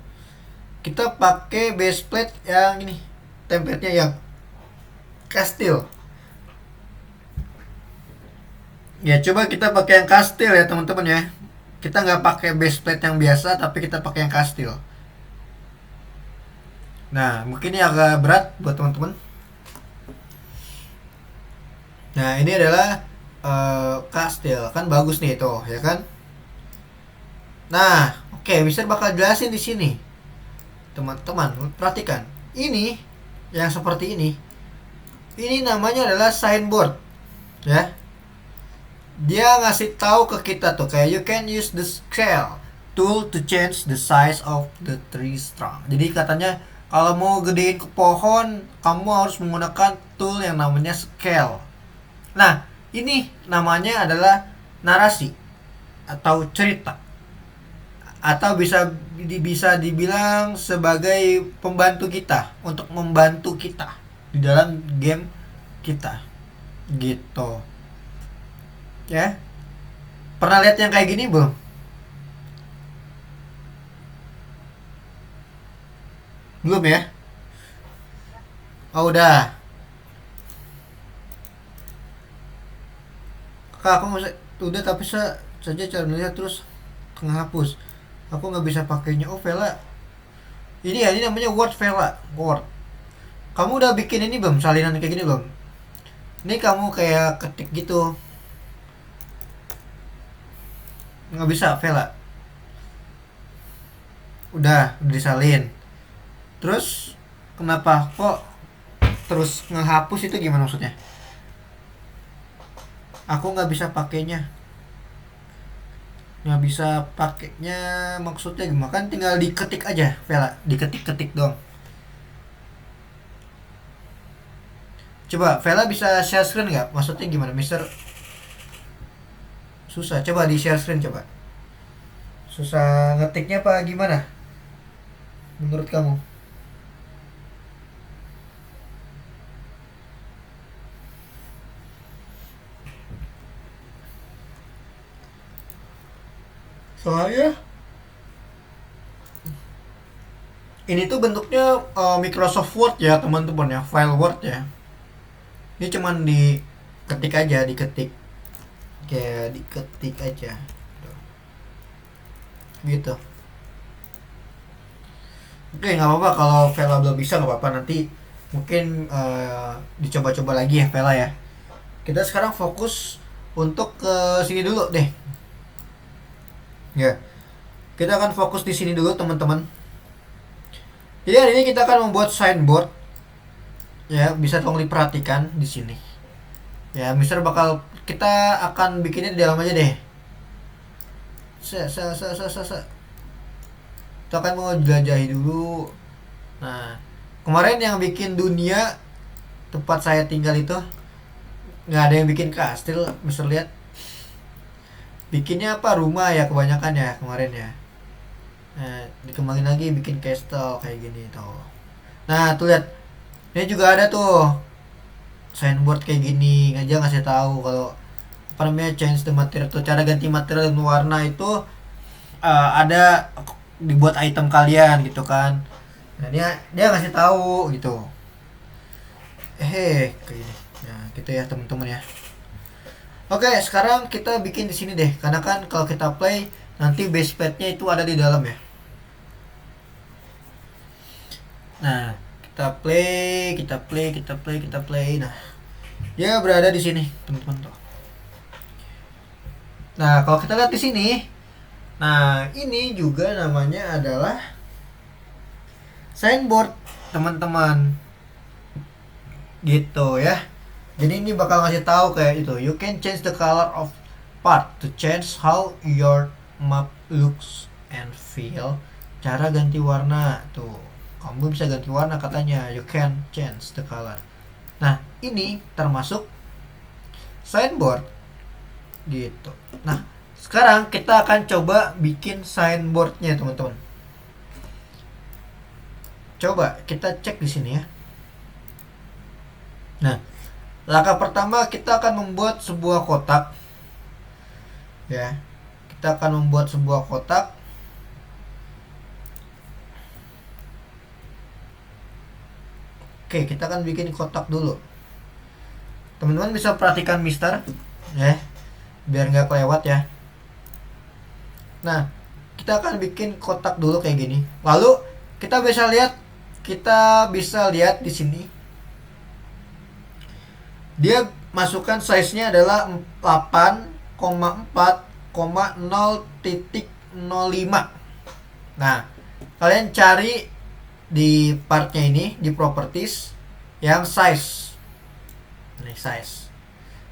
Speaker 1: Kita pakai base plate yang ini, template-nya yang kastil. Ya coba kita pakai yang kastil ya teman-teman ya. Kita nggak pakai base plate yang biasa, tapi kita pakai yang kastil. Nah, mungkin ini agak berat buat teman-teman. Nah, ini adalah kastil, kan bagus nih itu, ya kan? Nah, oke, Mister bakal jelasin di sini. Teman-teman, perhatikan. Ini yang seperti ini. Ini namanya adalah signboard, ya. Dia ngasih tahu ke kita tuh kayak you can use the scale tool to change the size of the tree trunk. Jadi katanya kalau mau gedein ke pohon, kamu harus menggunakan tool yang namanya scale. Nah, ini namanya adalah narasi atau cerita. Atau bisa dibilang sebagai pembantu kita untuk membantu kita di dalam game kita. Gitu. Ya. Pernah lihat yang kayak gini belum? Belum ya? Oh, udah. Kak, aku udah tapi saja cara melihat terus menghapus. Aku nggak bisa pakainya. Oh, Vela. Ini ya, ini namanya Word Vela. Word. Kamu udah bikin ini belum? Salinan kayak gini belum? Ini kamu kayak ketik gitu. Nggak bisa, Vela. Udah disalin. Terus kenapa kok terus ngehapus, itu gimana maksudnya? Aku nggak bisa pakainya. Nggak bisa pakainya maksudnya gimana? Kan tinggal diketik aja, Vela. Diketik-ketik dong. Coba Vela bisa share screen nggak? Maksudnya gimana, Mister? Susah. Coba di share screen coba. Susah ngetiknya apa gimana? Menurut kamu? Soalnya ini tuh bentuknya Microsoft Word ya teman-teman ya, file Word ya. Ini cuman diketik aja, diketik kayak diketik aja gitu. Oke, nggak apa-apa kalau Vela belum bisa, nggak apa-apa, nanti mungkin dicoba-coba lagi ya Vela ya. Kita sekarang fokus untuk ke sini dulu deh. Ya, kita akan fokus di sini dulu teman-teman. Jadi hari ini kita akan membuat signboard. Ya, bisa tolong diperhatikan di sini. Ya, Mister kita akan bikinnya di dalam aja deh. Kita akan mau jelajahi dulu. Nah, kemarin yang bikin dunia tempat saya tinggal itu nggak ada yang bikin kastil, Mister lihat. Bikinnya apa, rumah ya kebanyakan ya kemarin ya. Nah, dikembangin lagi bikin castle kayak gini tuh. Nah, tuh lihat. Ini juga ada tuh signboard kayak gini aja, ngasih tahu kalau apa namanya change the material tuh, cara ganti material dan warna itu ada dibuat item kalian gitu kan. Nah, dia ngasih tahu gitu. Kayak gini. Nah, gitu ya teman-teman ya. Oke, sekarang kita bikin di sini deh. Karena kan kalau kita play nanti base plate-nya itu ada di dalam ya. Nah, kita play. Nah, dia berada di sini, teman-teman tuh. Nah, kalau kita lihat di sini, nah ini juga namanya adalah signboard, teman-teman. Gitu ya. Jadi ini bakal ngasih tahu kayak itu, you can change the color of part to change how your map looks and feel. Cara ganti warna tuh. Kamu bisa ganti warna katanya, you can change the color. Nah, ini termasuk signboard gitu. Nah, sekarang kita akan coba bikin signboardnya teman-teman. Coba kita cek di sini ya. Nah, langkah pertama kita akan membuat sebuah kotak. Ya, kita akan membuat sebuah kotak. Oke, kita akan bikin kotak dulu. Teman-teman bisa perhatikan Mister, ya, biar nggak kelewat ya. Nah, kita akan bikin kotak dulu kayak gini. Lalu kita bisa lihat di sini. Dia masukkan size-nya adalah 8,4,0.05. Nah, kalian cari di partnya ini, di properties yang size. Ini size.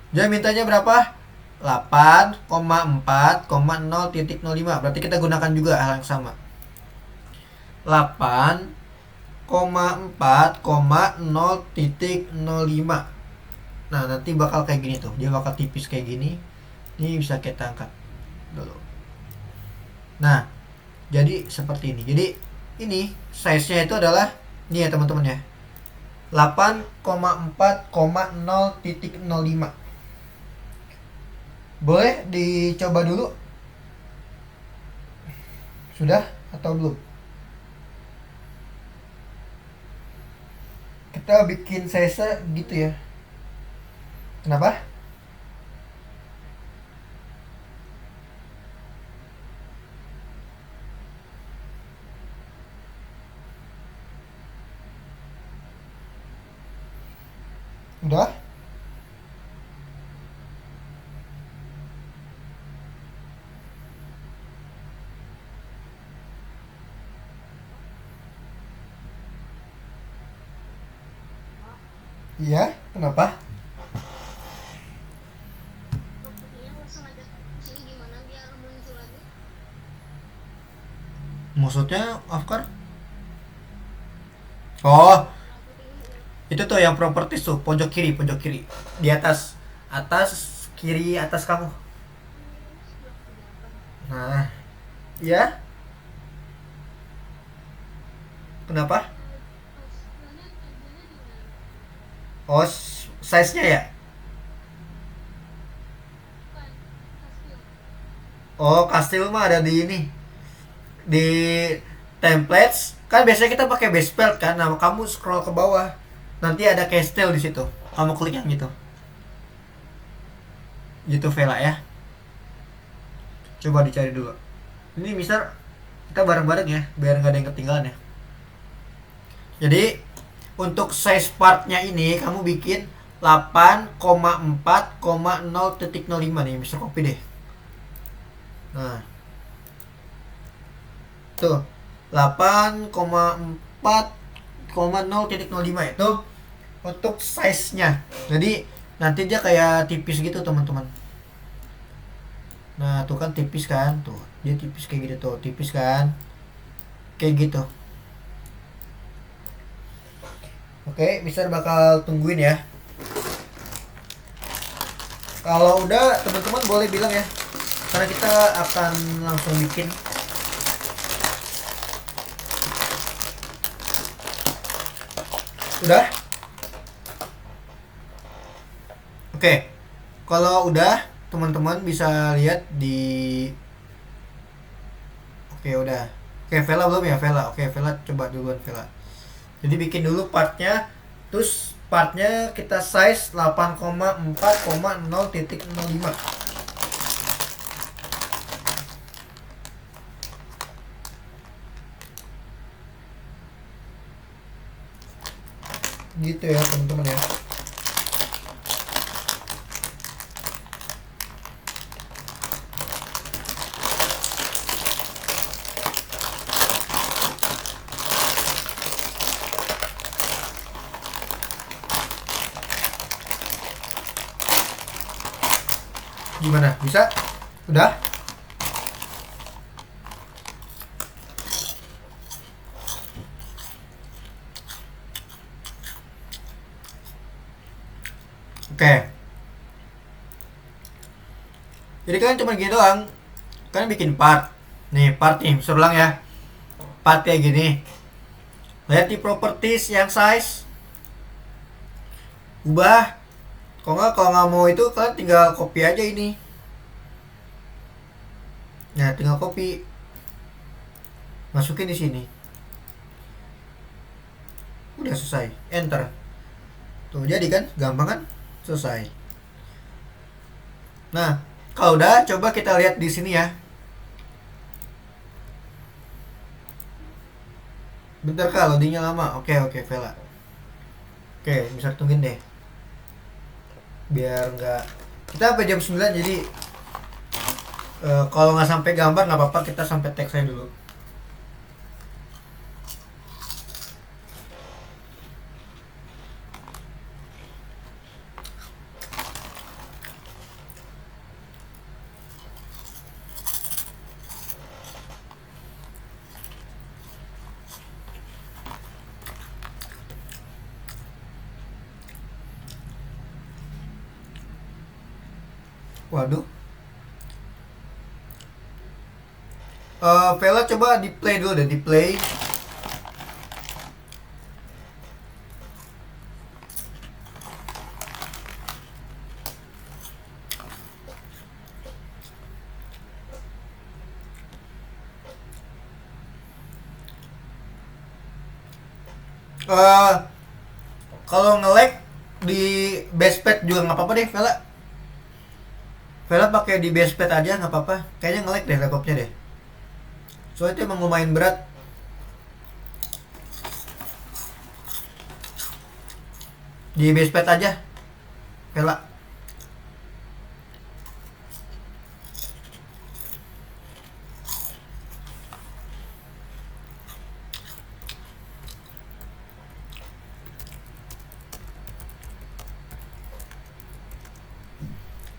Speaker 1: Dia mintanya berapa? 8,4,0.05. Berarti kita gunakan juga hal yang sama. 8,4,0.05. Nah, nanti bakal kayak gini tuh. Dia bakal tipis kayak gini. Ini bisa kita angkat dulu. Nah, jadi seperti ini. Jadi ini size-nya itu adalah ini ya teman-teman ya. 8,4,0.05. Boleh dicoba dulu? Sudah atau belum? Kita bikin size gitu ya. Kenapa? Udah? Iya, kenapa? Maksudnya, Afkar? Oh, itu tuh yang properties tuh, pojok kiri, di atas, kiri atas kamu. Nah, ya, kenapa? Oh, size-nya ya? Oh, kastil mah ada di ini, di templates. Kan biasanya kita pakai base spell kan. Nah, kamu scroll ke bawah, nanti ada castle di situ. Kamu klik yang gitu. Gitu Vela ya. Coba dicari dulu. Ini Mister, kita bareng-bareng ya, biar nggak ada yang ketinggalan ya. Jadi untuk size partnya ini kamu bikin 8,4,0.05 nih, Mister copy deh. Nah, tuh 8,4,0.05 itu untuk size-nya. Jadi nanti dia kayak tipis gitu teman-teman. Nah, tuh kan tipis kan, tuh dia tipis kayak gitu tuh, tipis kan, kayak gitu. Oke, Mister bakal tungguin ya. Kalau udah, teman-teman boleh bilang ya, karena kita akan langsung bikin. Udah? Oke, kalau udah, teman-teman bisa lihat di. Oke, udah. Oke, Vela belum ya, Vela? Oke, Vela coba duluan Vela. Jadi bikin dulu partnya, terus partnya kita size 8,4,0.05. Gitu ya teman-teman ya. Gimana? Bisa? Udah? Jadi kalian cuma gini doang. Kalian bikin part. Nih, part nih, serulang ya. Part kayak gini. Lihat di properties yang size. Ubah. Kalau nggak mau itu kalian tinggal copy aja ini. Nah, tinggal copy. Masukin di sini. Udah selesai. Enter. Tuh, jadi kan? Gampang kan? Selesai. Nah, kalau udah, coba kita lihat di sini ya. Bentar kak, loadingnya lama. Oke, Vela. Oke, bisa tungguin deh. Biar nggak... Kita sampai jam 9, jadi... kalau nggak sampai gambar nggak apa-apa, kita sampai teks aja dulu. Waduh. Vela coba di play dulu deh, di play. Kalau nge-lag di basepad juga nggak apa-apa deh, Vela. Vela pakai di basepad aja nggak apa-apa. Kayaknya nge-lag deh laptopnya deh. Soalnya itu emang lumayan berat. Di basepad aja, Vela.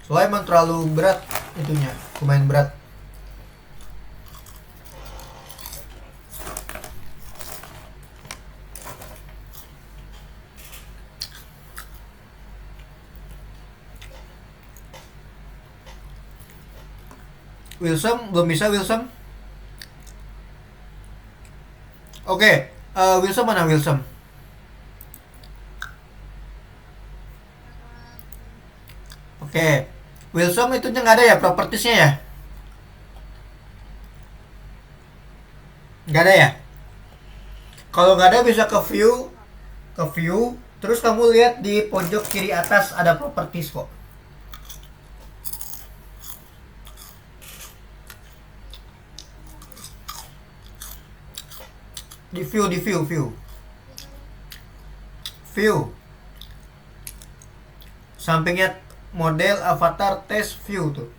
Speaker 1: Soalnya emang terlalu berat itunya, lumayan berat. Wilson belum bisa, Wilson. Oke, Wilson mana Wilson? Oke, Wilson itu nggak ada ya propertiesnya ya? Nggak ada ya? Kalau nggak ada bisa ke view, terus kamu lihat di pojok kiri atas ada properties kok. Di view. Sampingnya model avatar test view tuh.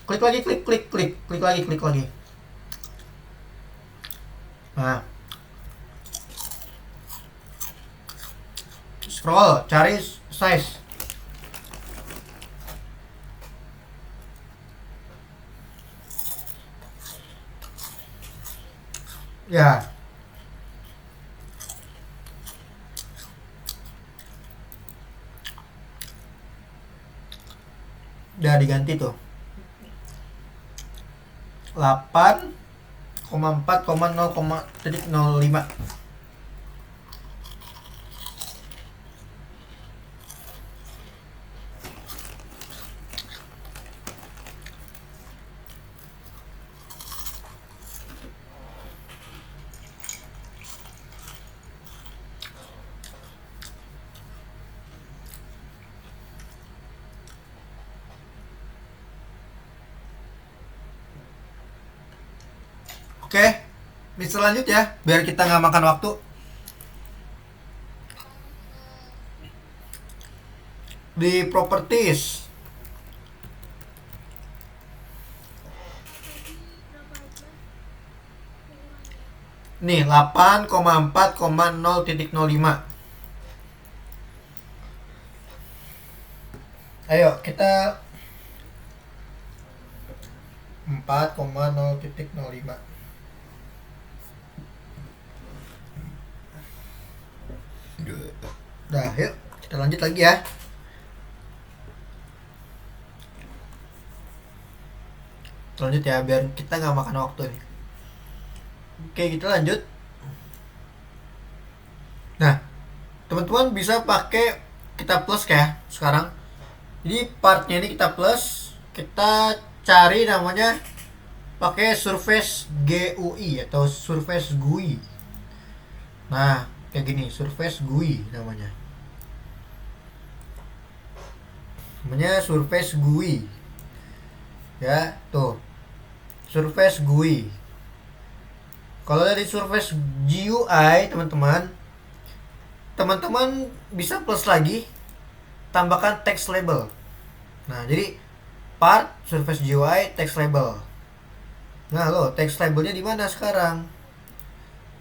Speaker 1: Klik lagi, klik lagi. Nah, scroll, cari size. Ya. Udah diganti tuh. 8,4,0,05. Oke, ini selanjut ya, biar kita nggak makan waktu. Di properties. Nih, 8,4,0,05. Ayo, kita 4,0,05. Nah, yuk kita lanjut lagi ya. Lanjut ya, biar kita nggak makan waktu nih. Oke, kita lanjut. Nah, teman-teman bisa pakai kita plus kayak sekarang. Jadi partnya ini kita plus, kita cari namanya pakai surface GUI atau surface GUI. Nah, kayak gini, surface GUI namanya. Namanya surface GUI. Ya, tuh. Surface GUI. Kalau dari surface GUI, teman-teman bisa plus lagi, tambahkan text label. Nah, jadi part surface GUI text label. Nah, lo text labelnya di mana sekarang?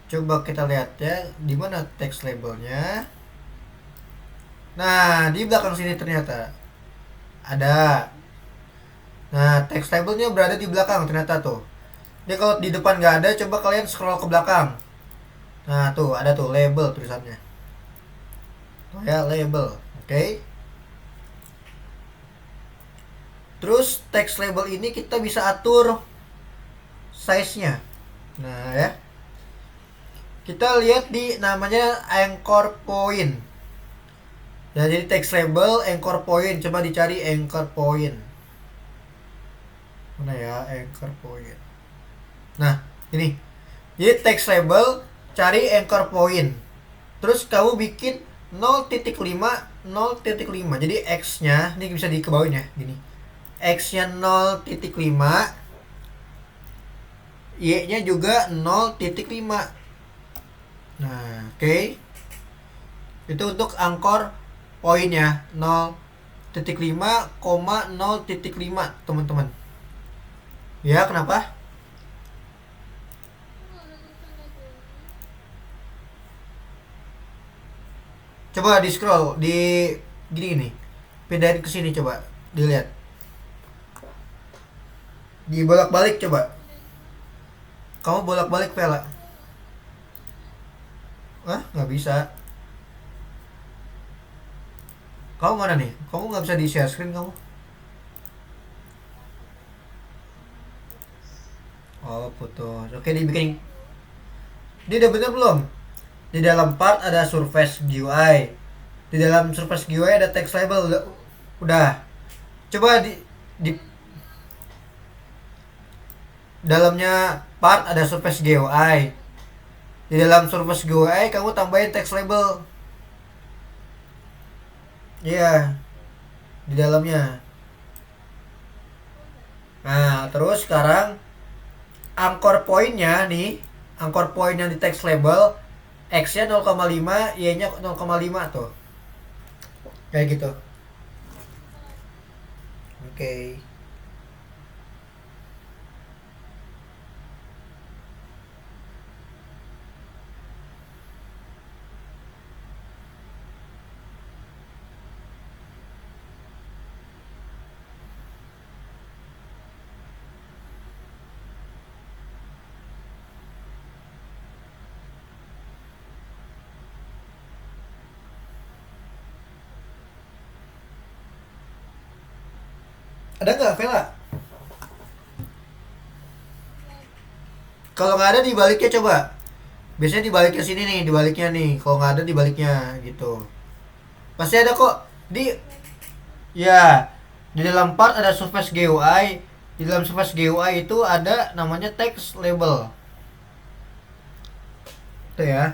Speaker 1: Coba kita lihat ya, di mana text labelnya. Nah, di belakang sini ternyata ada. Nah, text labelnya berada di belakang ternyata tuh. Jadi kalau di depan nggak ada, coba kalian scroll ke belakang. Nah, tuh ada tuh label tulisannya. Tuh ya, label. Oke. Terus text label ini kita bisa atur size-nya. Nah, ya. Kita lihat di namanya anchor point. Ya, jadi text label anchor point. Coba dicari anchor point. Mana ya anchor point? Nah, ini. Jadi text label cari anchor point. Terus kamu bikin 0.5 0.5. Jadi X-nya ini bisa dikebawin ya, gini. X-nya 0.5, Y-nya juga 0.5. Nah, oke. Itu untuk anchor poinnya 0.5, 0.5, teman-teman. Ya, kenapa? Coba di scroll di gini nih. Pindahin ke sini coba. Dilihat. Dibolak-balik coba. Kamu bolak-balik Vela. Hah? Nggak bisa. Kamu mana nih? Kamu nggak bisa di share screen kamu? Oh, putus. Oke, dibikin. Dia udah bener belum? Di dalam part ada surface GUI. Di dalam surface GUI ada text label. Udah. Coba di dalamnya part ada surface GUI. Di dalam surface GUI kamu tambahin text label. Iya. Di dalamnya. Nah, terus sekarang anchor point-nya nih, anchor point yang di text label X-nya 0,5, Y-nya 0,5 tuh. Kayak gitu. Oke. Ada nggak Vela? Kalau nggak ada dibaliknya coba. Biasanya dibaliknya sini nih, dibaliknya nih. Kalau nggak ada dibaliknya gitu. Pasti ada kok. Ya, di dalam part ada surface GUI. Di dalam surface GUI itu ada namanya text label. Itu ya.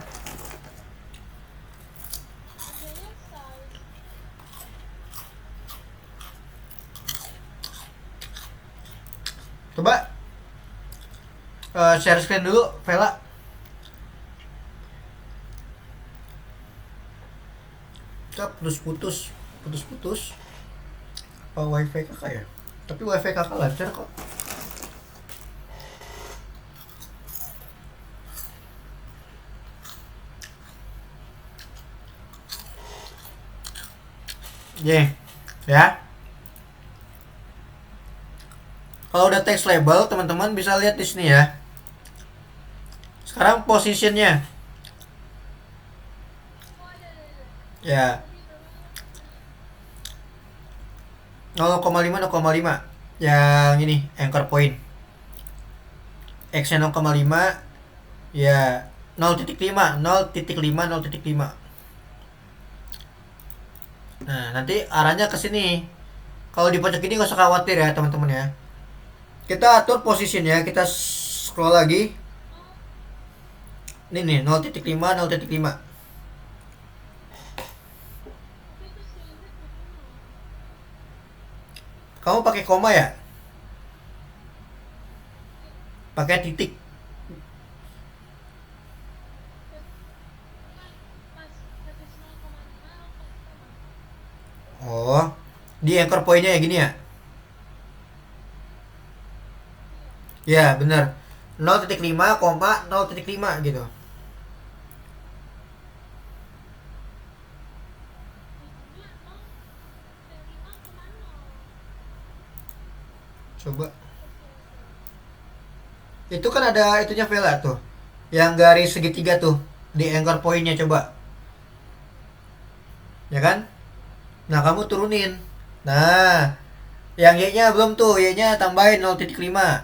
Speaker 1: Coba share screen dulu, Vela. Kak, putus-putus. Putus-putus. Apa wifi kakak ya? Tapi wifi kakak lancar kok. Ya. Kalau udah text label, teman-teman bisa lihat di sini ya. Sekarang positionnya. Ya, 0,5 0,5. Yang ini anchor point. X-nya 0,5, ya 0,5, 0,5, 0,5. Nah, nanti arahnya ke sini. Kalau di pojok ini nggak usah khawatir ya, teman-teman ya. Kita atur posisinya, kita scroll lagi. Ini nih, 0,5, 0,5. Kamu pakai koma ya? Pakai titik. Oh, di anchor point-nya ya gini ya? Ya, bener. 0,5, 0,5 gitu. Coba. Itu kan ada itunya Vela tuh. Yang garis segitiga tuh di anchor point-nya coba. Ya kan? Nah, kamu turunin. Nah, yang Y-nya belum tuh, Y-nya tambahin 0,5.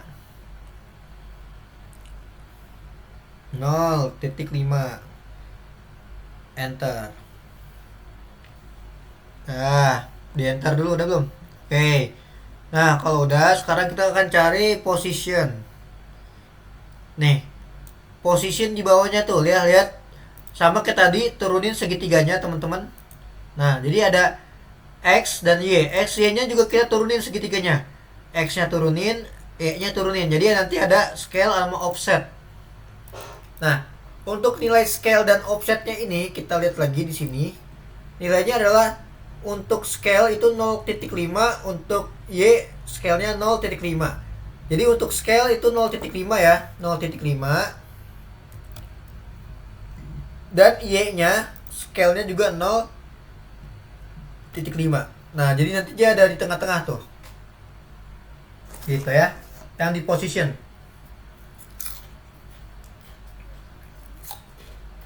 Speaker 1: 0,5. Enter. Nah, di enter dulu udah belum? Oke. Nah, kalau udah, sekarang kita akan cari position. Nih, position di bawahnya tuh, lihat-lihat. Sama kayak tadi, turunin segitiganya, teman-teman. Nah, jadi ada X dan Y. X, Y-nya juga kita turunin segitiganya. X-nya turunin, Y-nya turunin. Jadi nanti ada scale sama offset. Nah, untuk nilai scale dan offsetnya ini, kita lihat lagi di sini. Nilainya adalah untuk scale itu 0,5, untuk Y scale-nya 0,5. Jadi untuk scale itu 0,5 ya, 0,5. Dan Y-nya scale-nya juga 0,5. Nah, jadi nanti dia ada di tengah-tengah tuh. Gitu ya. Yang di position.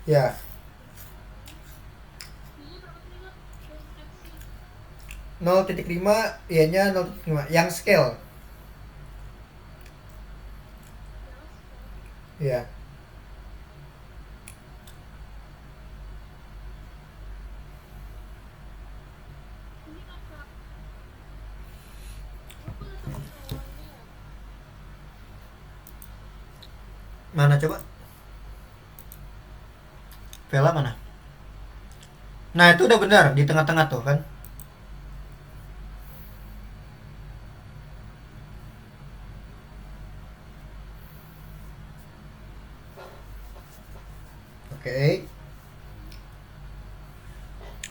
Speaker 1: Ya. 0,5, Y-nya 0,5. Yang scale. Ya. Mana coba? Vela mana? Nah, itu udah benar di tengah-tengah tuh kan. Oke.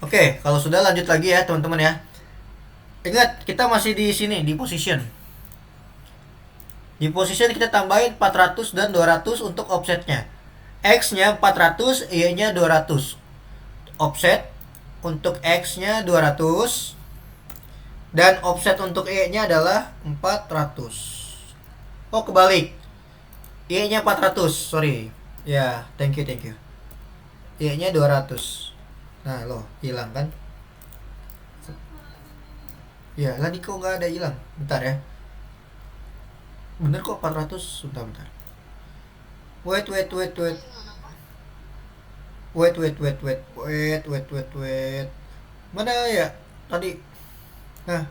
Speaker 1: Oke, kalau sudah lanjut lagi ya, teman-teman ya. Ingat, kita masih di sini di position. Di position kita tambahin 400 dan 200 untuk offsetnya. X-nya 400, Y-nya 200. Offset untuk X-nya 200 dan offset untuk Y-nya adalah 400. Oh, kebalik. Y-nya 400, sorry. Ya, thank you, thank you. Y-nya 200. Nah, loh, hilang kan? Ya, tadi kok nggak ada hilang. Bentar ya. Bener kok 400. Bentar, bentar. Wait. Wait. Mana ya? Tadi. Nah,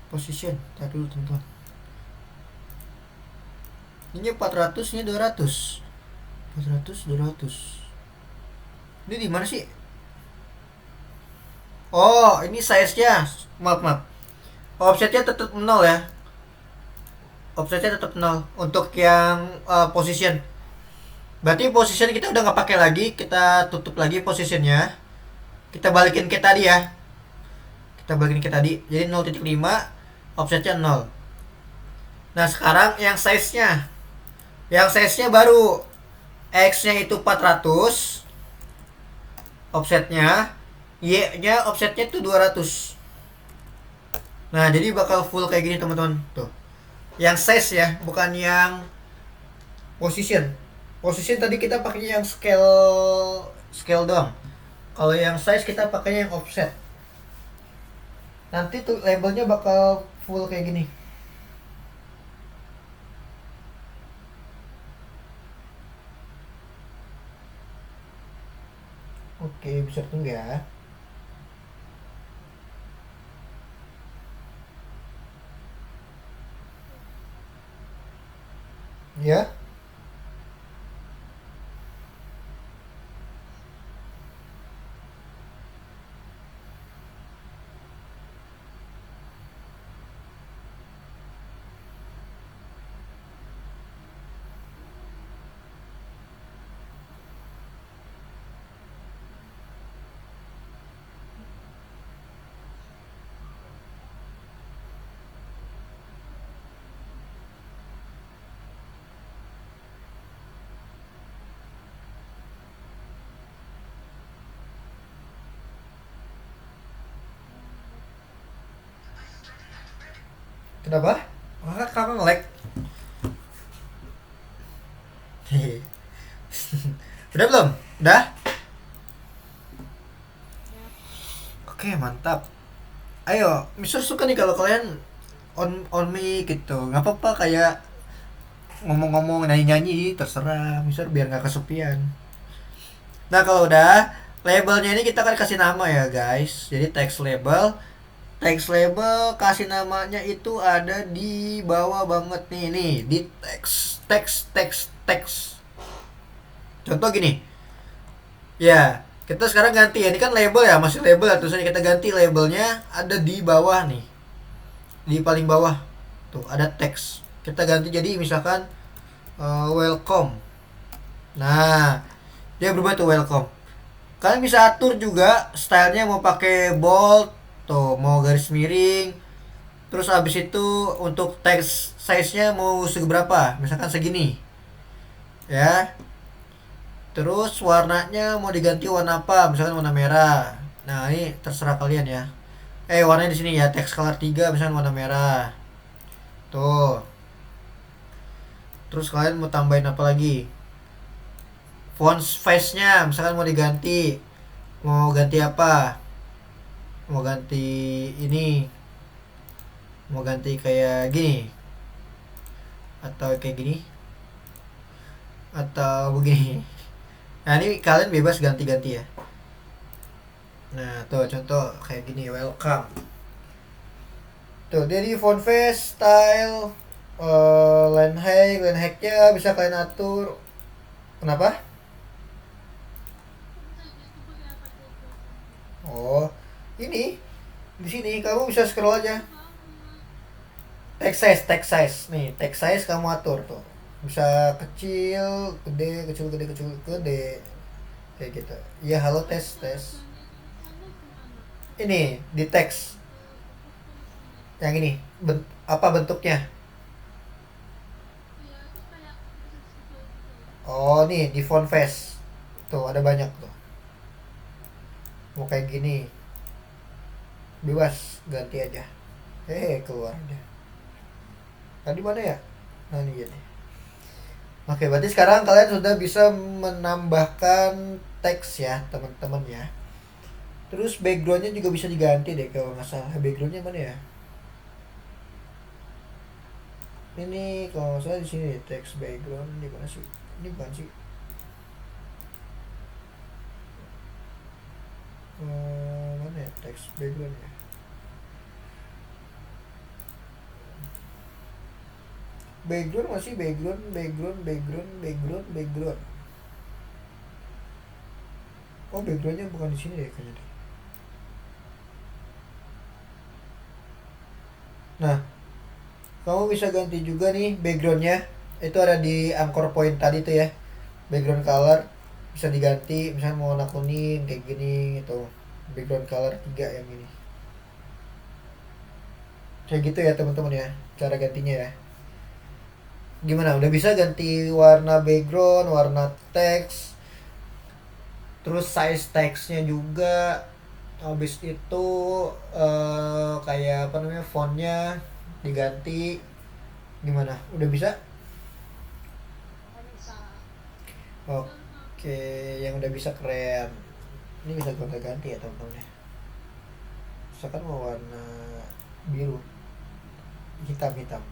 Speaker 1: position. Tadi dulu, teman-teman. Ini 400, ini 200. 400, 200. Ini di mana sih? Oh, ini size-nya. Maaf. Offsetnya tetap 0 ya. Offsetnya tetap 0 untuk yang position. Berarti position kita udah nggak pakai lagi, kita tutup lagi positionnya. Kita balikin ke tadi ya. Jadi 0,5, offsetnya 0. Nah, sekarang yang size-nya. Yang size-nya baru X-nya itu 400. Offsetnya, Y-nya offsetnya itu 200. Nah, jadi bakal full kayak gini, teman-teman. Tuh. Yang size ya, bukan yang position. Position tadi kita pakai yang scale doang. Kalau yang size kita pakainya yang offset. Nanti tuh labelnya bakal full kayak gini. Oke, bisa tunggu ya. Ya. Kenapa? Kakak nge-lag. Udah belum? Udah? Oke, mantap. Ayo, Mister suka nih kalau kalian on mic gitu. Nggak apa-apa kayak ngomong-ngomong nyanyi-nyanyi terserah Mister biar nggak kesepian. Nah, kalau udah labelnya ini kita akan kasih nama ya, guys. Jadi text label. Text label kasih namanya itu ada di bawah banget nih di text text text text. Contoh gini. Ya, kita sekarang ganti ya. Ini kan label ya, masih label ya. Terusnya kita ganti labelnya ada di bawah nih. Di paling bawah. Tuh, ada teks. Kita ganti jadi misalkan welcome. Nah, dia berubah tuh welcome. Kalian bisa atur juga stylenya mau pakai bold, tuh mau garis miring. Terus abis itu untuk teks size-nya mau seberapa? Misalkan segini. Ya, terus warnanya mau diganti warna apa? Misalkan warna merah. Nah, ini terserah kalian ya. Warnanya di sini ya, text color 3 misalkan warna merah. Tuh. Terus kalian mau tambahin apa lagi? Font face-nya misalkan mau diganti. Mau ganti apa? Mau ganti ini. Mau ganti kayak gini. Atau kayak gini. Atau begini. Nah, ini kalian bebas ganti-ganti ya. Nah, tuh contoh kayak gini, welcome. Tuh, jadi font face, style, line height-nya bisa kalian atur. Kenapa? Oh, ini di sini kamu bisa scroll aja. Text size. Nih, text size kamu atur tuh. Bisa kecil, gede, kecil, gede, kecil, gede. Kayak gitu. Ya, halo tes, tes. Ini di teks. Yang ini, apa bentuknya? Oh, nih di font face. Tuh, ada banyak tuh. Mau kayak gini, bebas ganti aja. Keluar aja. Tadi mana ya? Nah, ini jadi. Oke, berarti sekarang kalian sudah bisa menambahkan teks ya, teman-teman ya. Terus backgroundnya juga bisa diganti deh kalau nggak salah. Backgroundnya mana ya? Ini kalau nggak salah di sini text background di mana sih? Ini bukan sih? Mana ya text backgroundnya? Background masih background. Oh, backgroundnya bukan di sini deh kayaknya. Nah, kamu bisa ganti juga nih backgroundnya. Itu ada di anchor point tadi tuh ya. Background color bisa diganti, misalnya mau warna kuning kayak gini gitu. Background color 3 yang ini. Kayak gitu ya teman-teman ya, cara gantinya ya. Gimana? Udah bisa ganti warna background, warna teks, terus size teksnya juga. Habis itu kayak apa namanya fontnya diganti. Gimana? Udah bisa? Oke, yang udah bisa keren. Ini bisa gonta-ganti ya teman-teman ya. Misalkan mau warna biru, hitam hitam.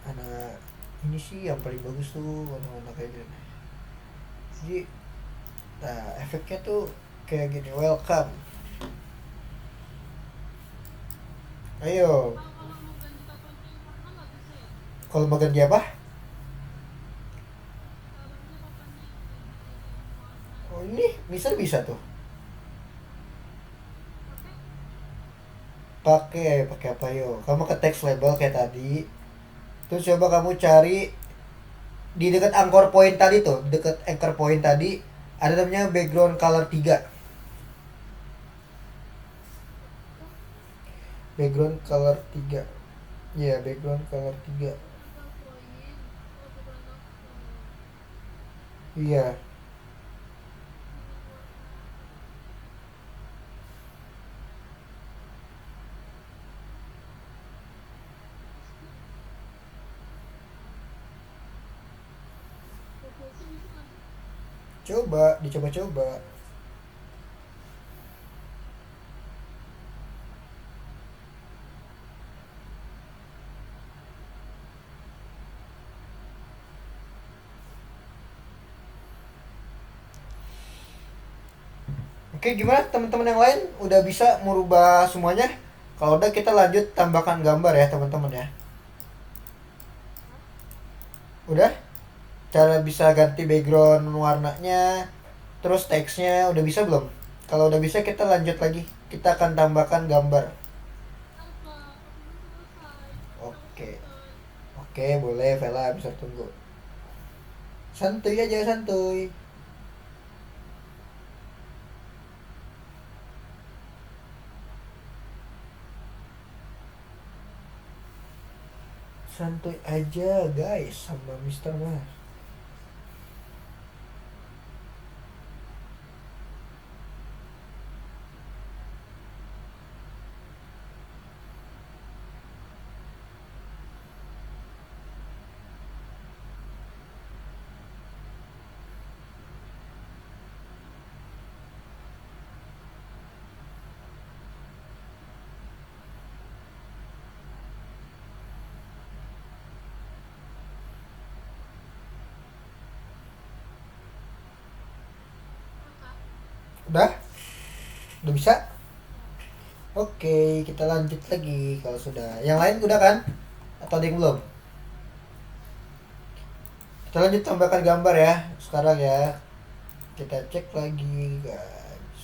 Speaker 1: Anak ini sih yang paling bagus tuh warna-warna kayak gini. Jadi, nah efeknya tuh kayak gini, welcome. Ayo, kalau mau ganti apa? Oh ini bisa bisa tuh. Pakai apa yo? Kamu ke text label kayak tadi. Terus coba kamu cari di dekat anchor point tadi tuh, dekat anchor point tadi ada namanya background color 3. Background color 3. Ya, background color 3. Iya, coba dicoba-coba. Oke, gimana teman-teman yang lain? Udah bisa merubah semuanya? Kalau udah kita lanjut tambahkan gambar ya teman-teman ya. Udah? Cara bisa ganti background warnanya, terus teksnya udah bisa belum? Kalau udah bisa kita lanjut lagi. Kita akan tambahkan gambar. Oke. Oke, boleh Vela bisa tunggu. Santuy aja santuy. Santuy aja guys sama Mister Mas. Udah? Udah bisa? Oke, kita lanjut lagi kalau sudah. Yang lain udah kan? Atau ada yang belum? Kita lanjut tambahkan gambar ya. Sekarang ya. Kita cek lagi guys.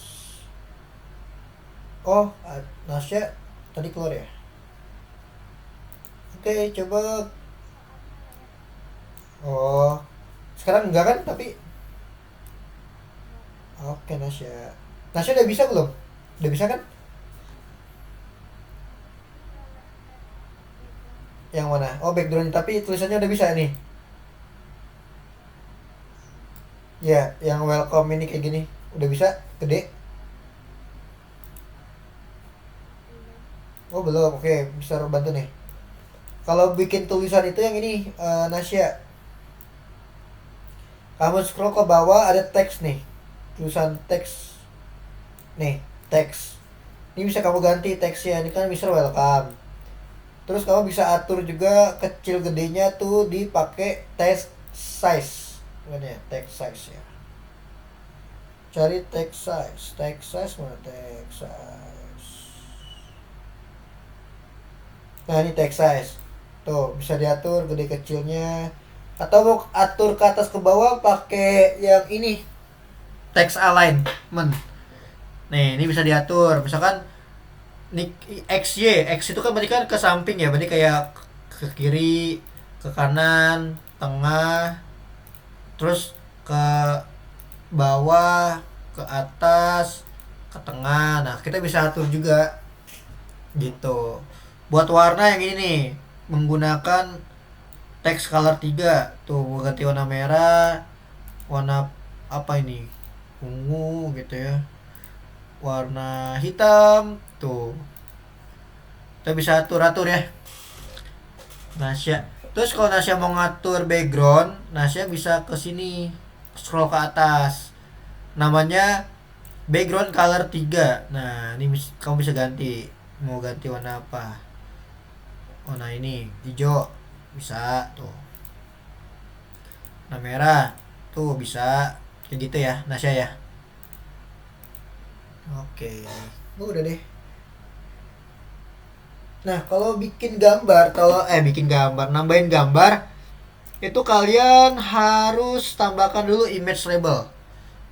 Speaker 1: Oh, Nasya tadi keluar ya? Oke, coba. Oh, sekarang enggak kan? Tapi oke Nasya. Nasya udah bisa belum? Udah bisa kan? Yang mana? Oh, background tapi tulisannya udah bisa nih. Ya, yang welcome ini kayak gini. Udah bisa? Gede? Oh, belum. Oke, bisa bantu nih. Kalau bikin tulisan itu yang ini, Nasya. Kamu scroll ke bawah ada teks nih. Tulisan teks. Nih, teks. Ini bisa kamu ganti teksnya. Ini kan Mister Welcome. Terus kamu bisa atur juga kecil gedenya tuh dipakai text size. Mana ya? Text size ya. Cari text size. Text size mana text size? Nah, ini text size. Tuh, bisa diatur gede kecilnya. Atau mau atur ke atas ke bawah pakai yang ini. Text alignment. Nih, ini bisa diatur. Misalkan nih X Y, X itu kan berarti kan ke samping ya, berarti kayak ke kiri, ke kanan, tengah, terus ke bawah, ke atas, ke tengah. Nah, kita bisa atur juga gitu. Buat warna yang ini nih, menggunakan text color 3. Tuh, ganti warna merah, warna apa ini? Ungu gitu ya. Warna hitam tuh. Kita bisa atur-atur ya. Nasya. Terus kalau Nasya mau ngatur background, Nasya bisa ke sini, scroll ke atas. namanya background color 3. Nah, ini kamu bisa ganti. Mau ganti warna apa? Warna ini, hijau. Bisa tuh. Nah, merah. Tuh bisa. Kayak gitu ya, Nasya ya. Oke. Udah deh. Nah, kalau bikin gambar, nambahin gambar, itu kalian harus tambahkan dulu image label.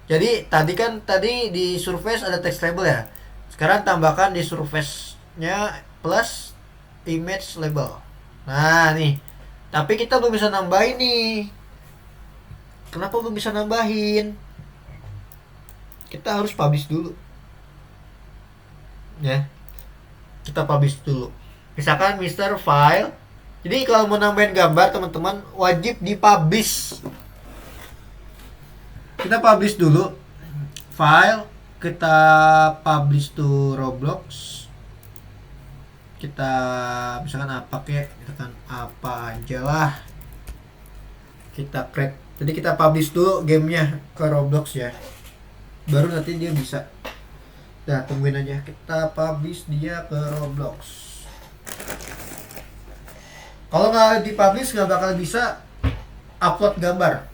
Speaker 1: Jadi tadi di surface ada text label ya. Sekarang tambahkan di surface-nya plus image label. Nah, nih. Tapi kita belum bisa nambahin nih. Kenapa belum bisa nambahin? Kita harus publish dulu. Ya. Kita publish dulu. Misalkan Mister File. Jadi kalau mau nambahin gambar teman-teman wajib dipublish. Kita publish dulu. File, kita publish to Roblox. Kita misalkan apa kayak, misalkan apa aja lah. Kita create. Jadi kita publish dulu gamenya ke Roblox ya. Baru nanti dia bisa. Nah, tungguin aja. Kita publish dia ke Roblox. Kalau nggak dipublish nggak bakal bisa upload gambar.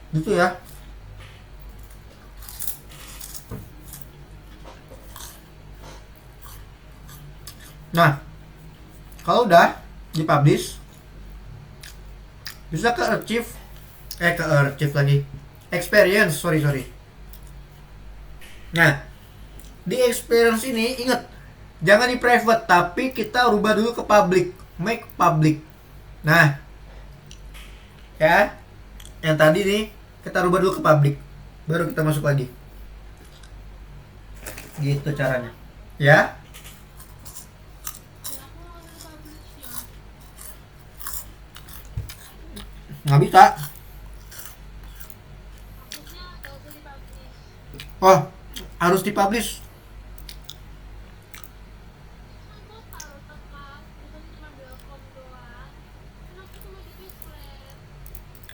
Speaker 1: Gitu ya. Nah, kalau udah dipublish, bisa ke archive lagi. Experience, sorry. Nah, di experience ini ingat, jangan di private, tapi kita rubah dulu ke public. Make public. Nah, ya, yang tadi nih kita rubah dulu ke public, baru kita masuk lagi. Gitu caranya. Ya. Nggak bisa. Oh, harus dipublish.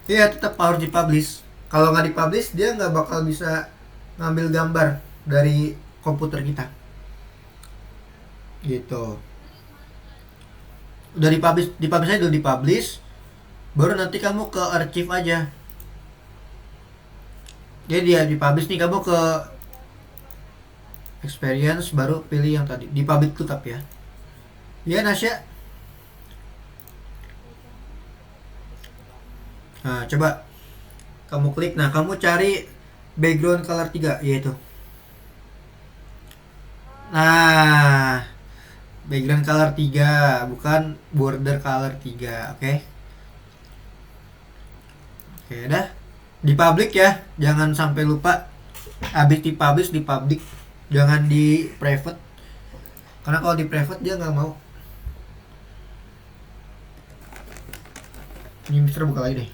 Speaker 1: Iya, tetap harus dipublish. Kalau nggak dipublish, dia nggak bakal bisa ngambil gambar dari komputer kita. Gitu. Udah dipublish aja dulu, dipublish. Baru nanti kamu ke archive aja. Jadi dia dipublish nih, kamu ke experience, baru pilih yang tadi. Dipublish tetap ya. Iya, Nasya. Nah, coba kamu klik. Nah, kamu cari background color 3, yaitu. Nah, background color 3, bukan border color 3, oke? Oke, dah. Di public ya, jangan sampai lupa. Habis dipublish di public, jangan di private. Karena kalau di private dia nggak mau. Ini Mister buka lagi deh.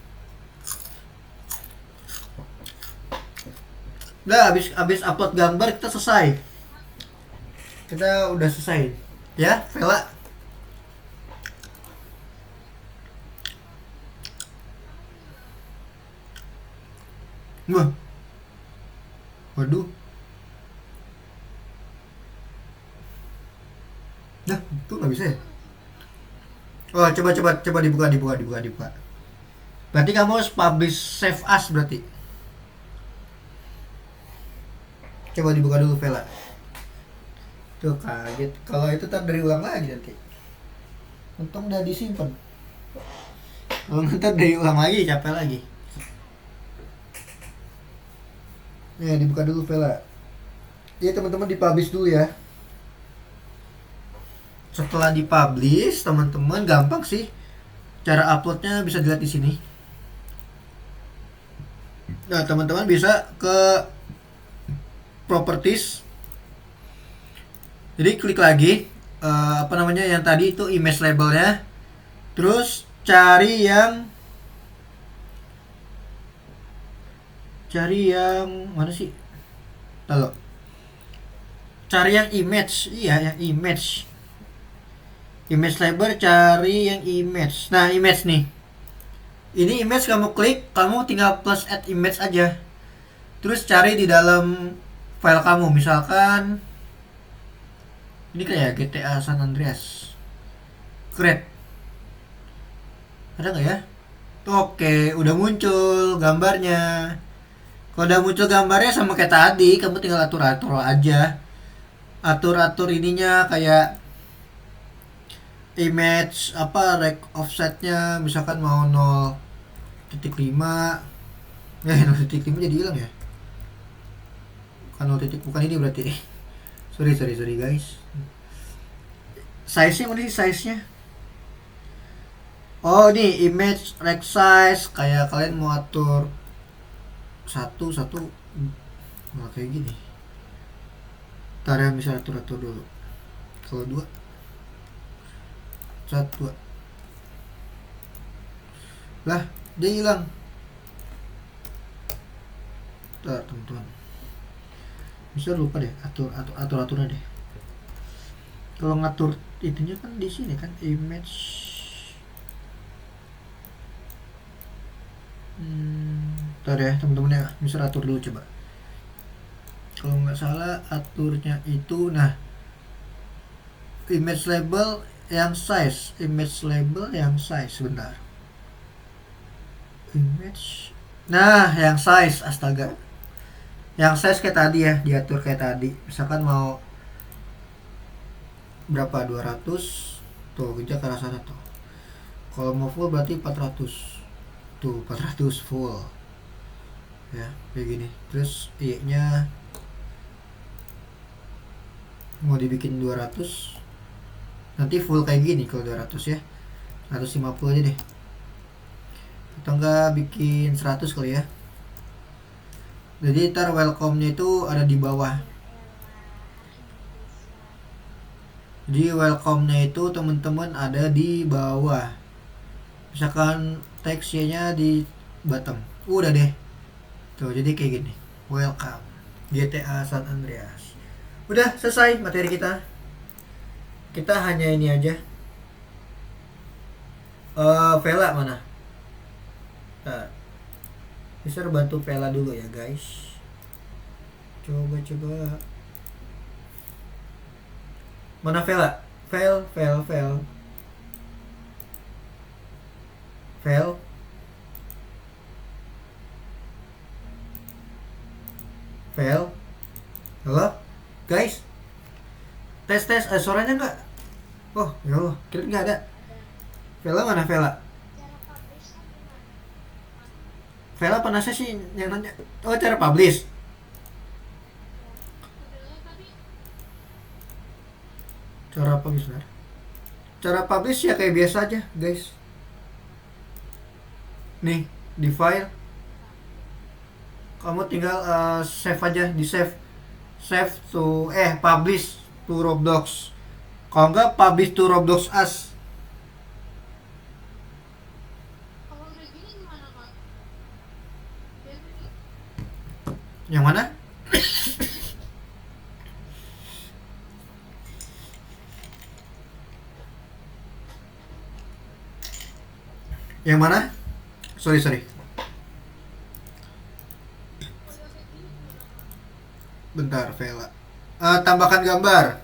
Speaker 1: Udah, habis upload gambar kita selesai. Kita udah selesai. Ya, Vela. Wah. Waduh. Nah, itu nggak bisa ya? Oh, coba dibuka. Berarti kamu harus publish save as berarti. Coba dibuka dulu, Vela. Tuh, kaget. Kalau itu tak dari ulang lagi nanti. Untung udah disimpan. Kalau ntar dari ulang lagi, capek lagi. Ya, dibuka dulu, Vela. Ya, teman-teman, dipublish dulu ya. Setelah dipublish, teman-teman, gampang sih. Cara uploadnya bisa dilihat di sini. Nah, teman-teman bisa ke properties. Jadi klik lagi yang tadi itu image labelnya. Terus cari yang mana sih? Lalu cari yang image. Iya, yang image. Image label, cari yang image. Nah, image nih. Ini image kamu klik, kamu tinggal plus add image aja. Terus cari di dalam file kamu, misalkan ini kayak GTA San Andreas. Create. Ada nggak ya? Oke, udah muncul gambarnya. Kalau udah muncul gambarnya sama kayak tadi, kamu tinggal atur-atur aja. Atur-atur ininya kayak image apa rec offsetnya misalkan mau 0,5 0,5 jadi hilang ya, bukan 0 titik, bukan ini berarti. Sorry guys, size nya mana sih size nya? Oh ini image rec size, kayak kalian mau atur satu malah kayak gini. Ntar ya, bisa atur dulu. Kalau dua satu lah dia hilang. Ntar teman-teman, bisa lupa deh aturannya deh. Kalau ngatur itunya kan di sini kan image. Ntar ya teman-teman ya, bisa atur dulu coba. Kalau nggak salah aturnya itu, nah image label yang size, sebentar. Image, nah yang size, astaga, yang size kayak tadi ya, diatur kayak tadi. Misalkan mau berapa, 200 tuh, gejak ke arah sana tuh. Kalau mau full berarti 400 tuh, 400 full ya, kayak gini. Terus i nya mau dibikin 200, nanti full kayak gini. Kalau 200 ya 150 aja deh, atau enggak bikin 100 kali ya. Jadi ntar welcome nya itu ada di bawah. Jadi welcome nya itu teman-teman ada di bawah. Misalkan teksnya di bottom, udah deh tuh, jadi kayak gini, welcome GTA San Andreas. Udah selesai materi kita. Kita hanya ini aja. Vela mana? Nah, bisa bantu Vela dulu ya guys. Coba. Mana Vela? Fail. Halo guys, tes suaranya enggak? Oh ya Allah, kira nggak ada. Vela mana Vela? Vela panasnya sih yang nanya. Oh, cara publish. Cara publish benar. Cara publish ya kayak biasa aja guys. Nih di file kamu tinggal save aja, di save to publish to Roblox. Kalau enggak publish to Roblox as. Yang mana? Yang mana? Sorry. Bentar, Vela. Tambahkan gambar.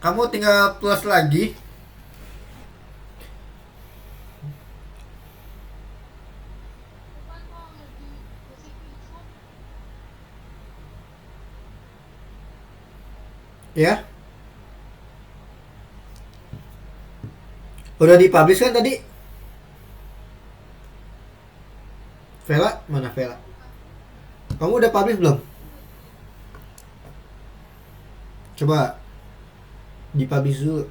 Speaker 1: Kamu tinggal plus lagi. Ya. Udah dipublish kan tadi? Vela, mana Vela? Kamu udah publish belum? Coba dipublish dulu.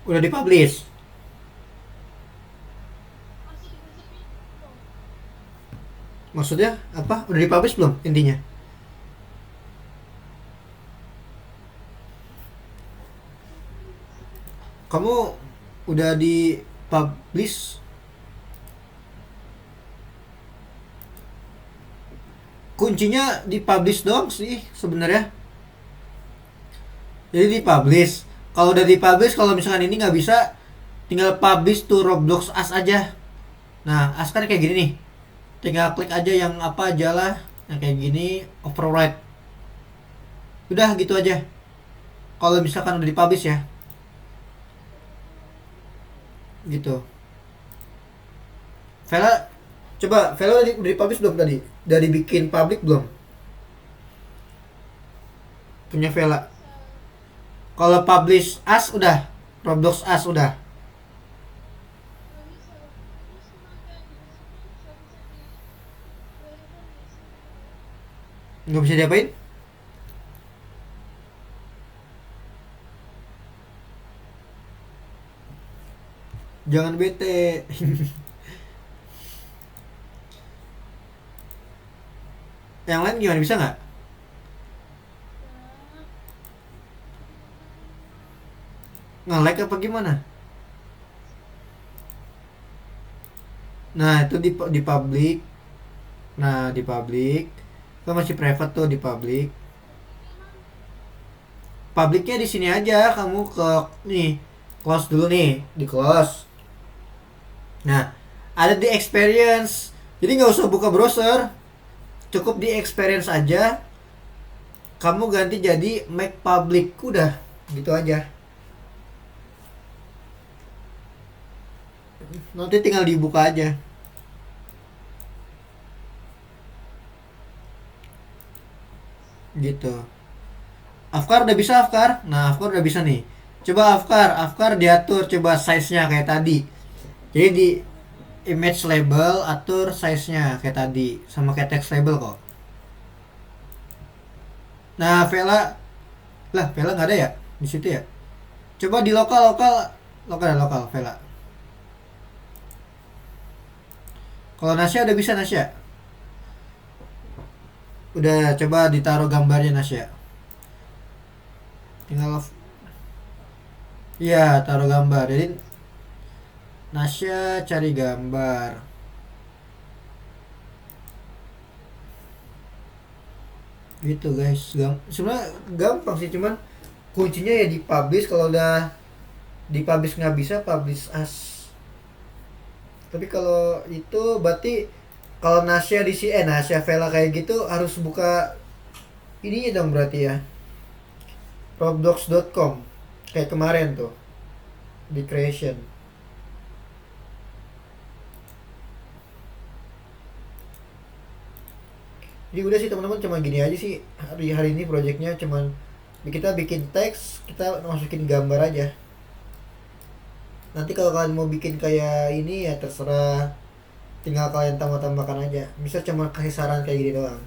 Speaker 1: Udah dipublish. Maksudnya apa? Udah dipublish belum intinya? Kamu udah dipublish? Kuncinya dipublish doang sih sebenarnya. Jadi dipublish. Kalau udah dipublish, kalau misalkan ini nggak bisa, tinggal publish to Roblox As aja. Nah, As kan kayak gini nih. Tinggal klik aja yang apa aja lah, yang kayak gini, override. Udah gitu aja. Kalau misalkan udah dipublish ya. Gitu. Vela, coba Vela udah dipublish belum tadi? Dari bikin public belum? Punya Vela. Kalau publish As udah, Roblox As udah. Nggak bisa diapain? Jangan bete. Yang lain gimana, bisa nggak? Nge-like apa gimana? Nah itu di public. Nah di public kan masih private tuh di public. Publicnya di sini aja, kamu ke nih close dulu nih, di close. Nah ada di experience, jadi nggak usah buka browser, cukup di experience aja. Kamu ganti jadi make public, udah gitu aja. Nanti tinggal dibuka aja gitu. Afkar udah bisa, Afkar. Nah Afkar udah bisa nih. Coba Afkar diatur coba size-nya kayak tadi. Jadi di image label atur size-nya kayak tadi, sama kayak text label kok. Nah Vela, lah Vela nggak ada ya di situ ya. Coba di lokal Vela. Kalau Nasya udah bisa, Nasya. Udah, coba ditaruh gambarnya Nasya. Tinggal iya taruh gambar. Jadi Nasya cari gambar. Gitu guys. Sebenarnya gampang sih, cuman kuncinya ya di publish. Kalau udah di publish nggak bisa, publish as. Tapi kalau itu berarti kalau Nasya di si Nasya Vela kayak gitu harus buka ininya dong berarti ya. Roblox.com kayak kemarin tuh di creation. Jadi udah sih teman-teman, cuma gini aja sih hari ini projectnya, cuman kita bikin teks, kita masukin gambar aja. Nanti kalau kalian mau bikin kayak ini ya terserah, tinggal kalian tambah-tambahkan aja. Bisa cuma kasih saran kayak gini doang.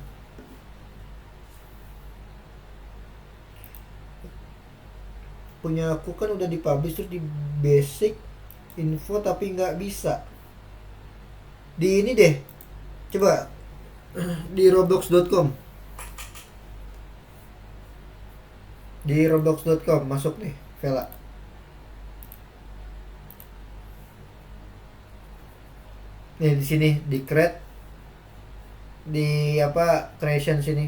Speaker 1: Punya aku kan udah dipublish terus di basic info tapi nggak bisa. Di ini deh, coba di roblox.com. Di roblox.com masuk nih Vela. Nih di sini di create, di apa creation sini.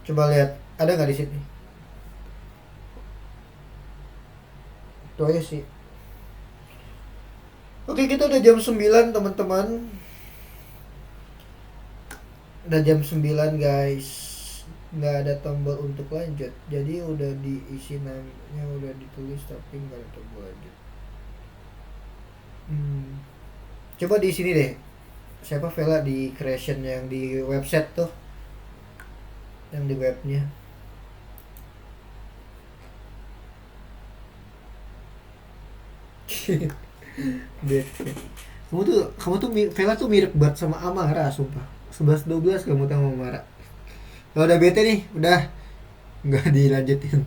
Speaker 1: Coba lihat ada nggak di sini? Itu aja sih. Oke, kita udah jam 9 teman-teman. Udah jam 9 guys. Nggak ada tombol untuk lanjut. Jadi udah diisi namanya, udah ditulis tapi nggak ada tombol lanjut. Coba di sini deh. Siapa Vela di creation yang di website tuh. Yang di webnya. Kamu tuh Vela tuh mirip banget sama Amara sumpah. 11-12 kamu sama Amara. Kalau udah bete nih, udah nggak dilanjutin.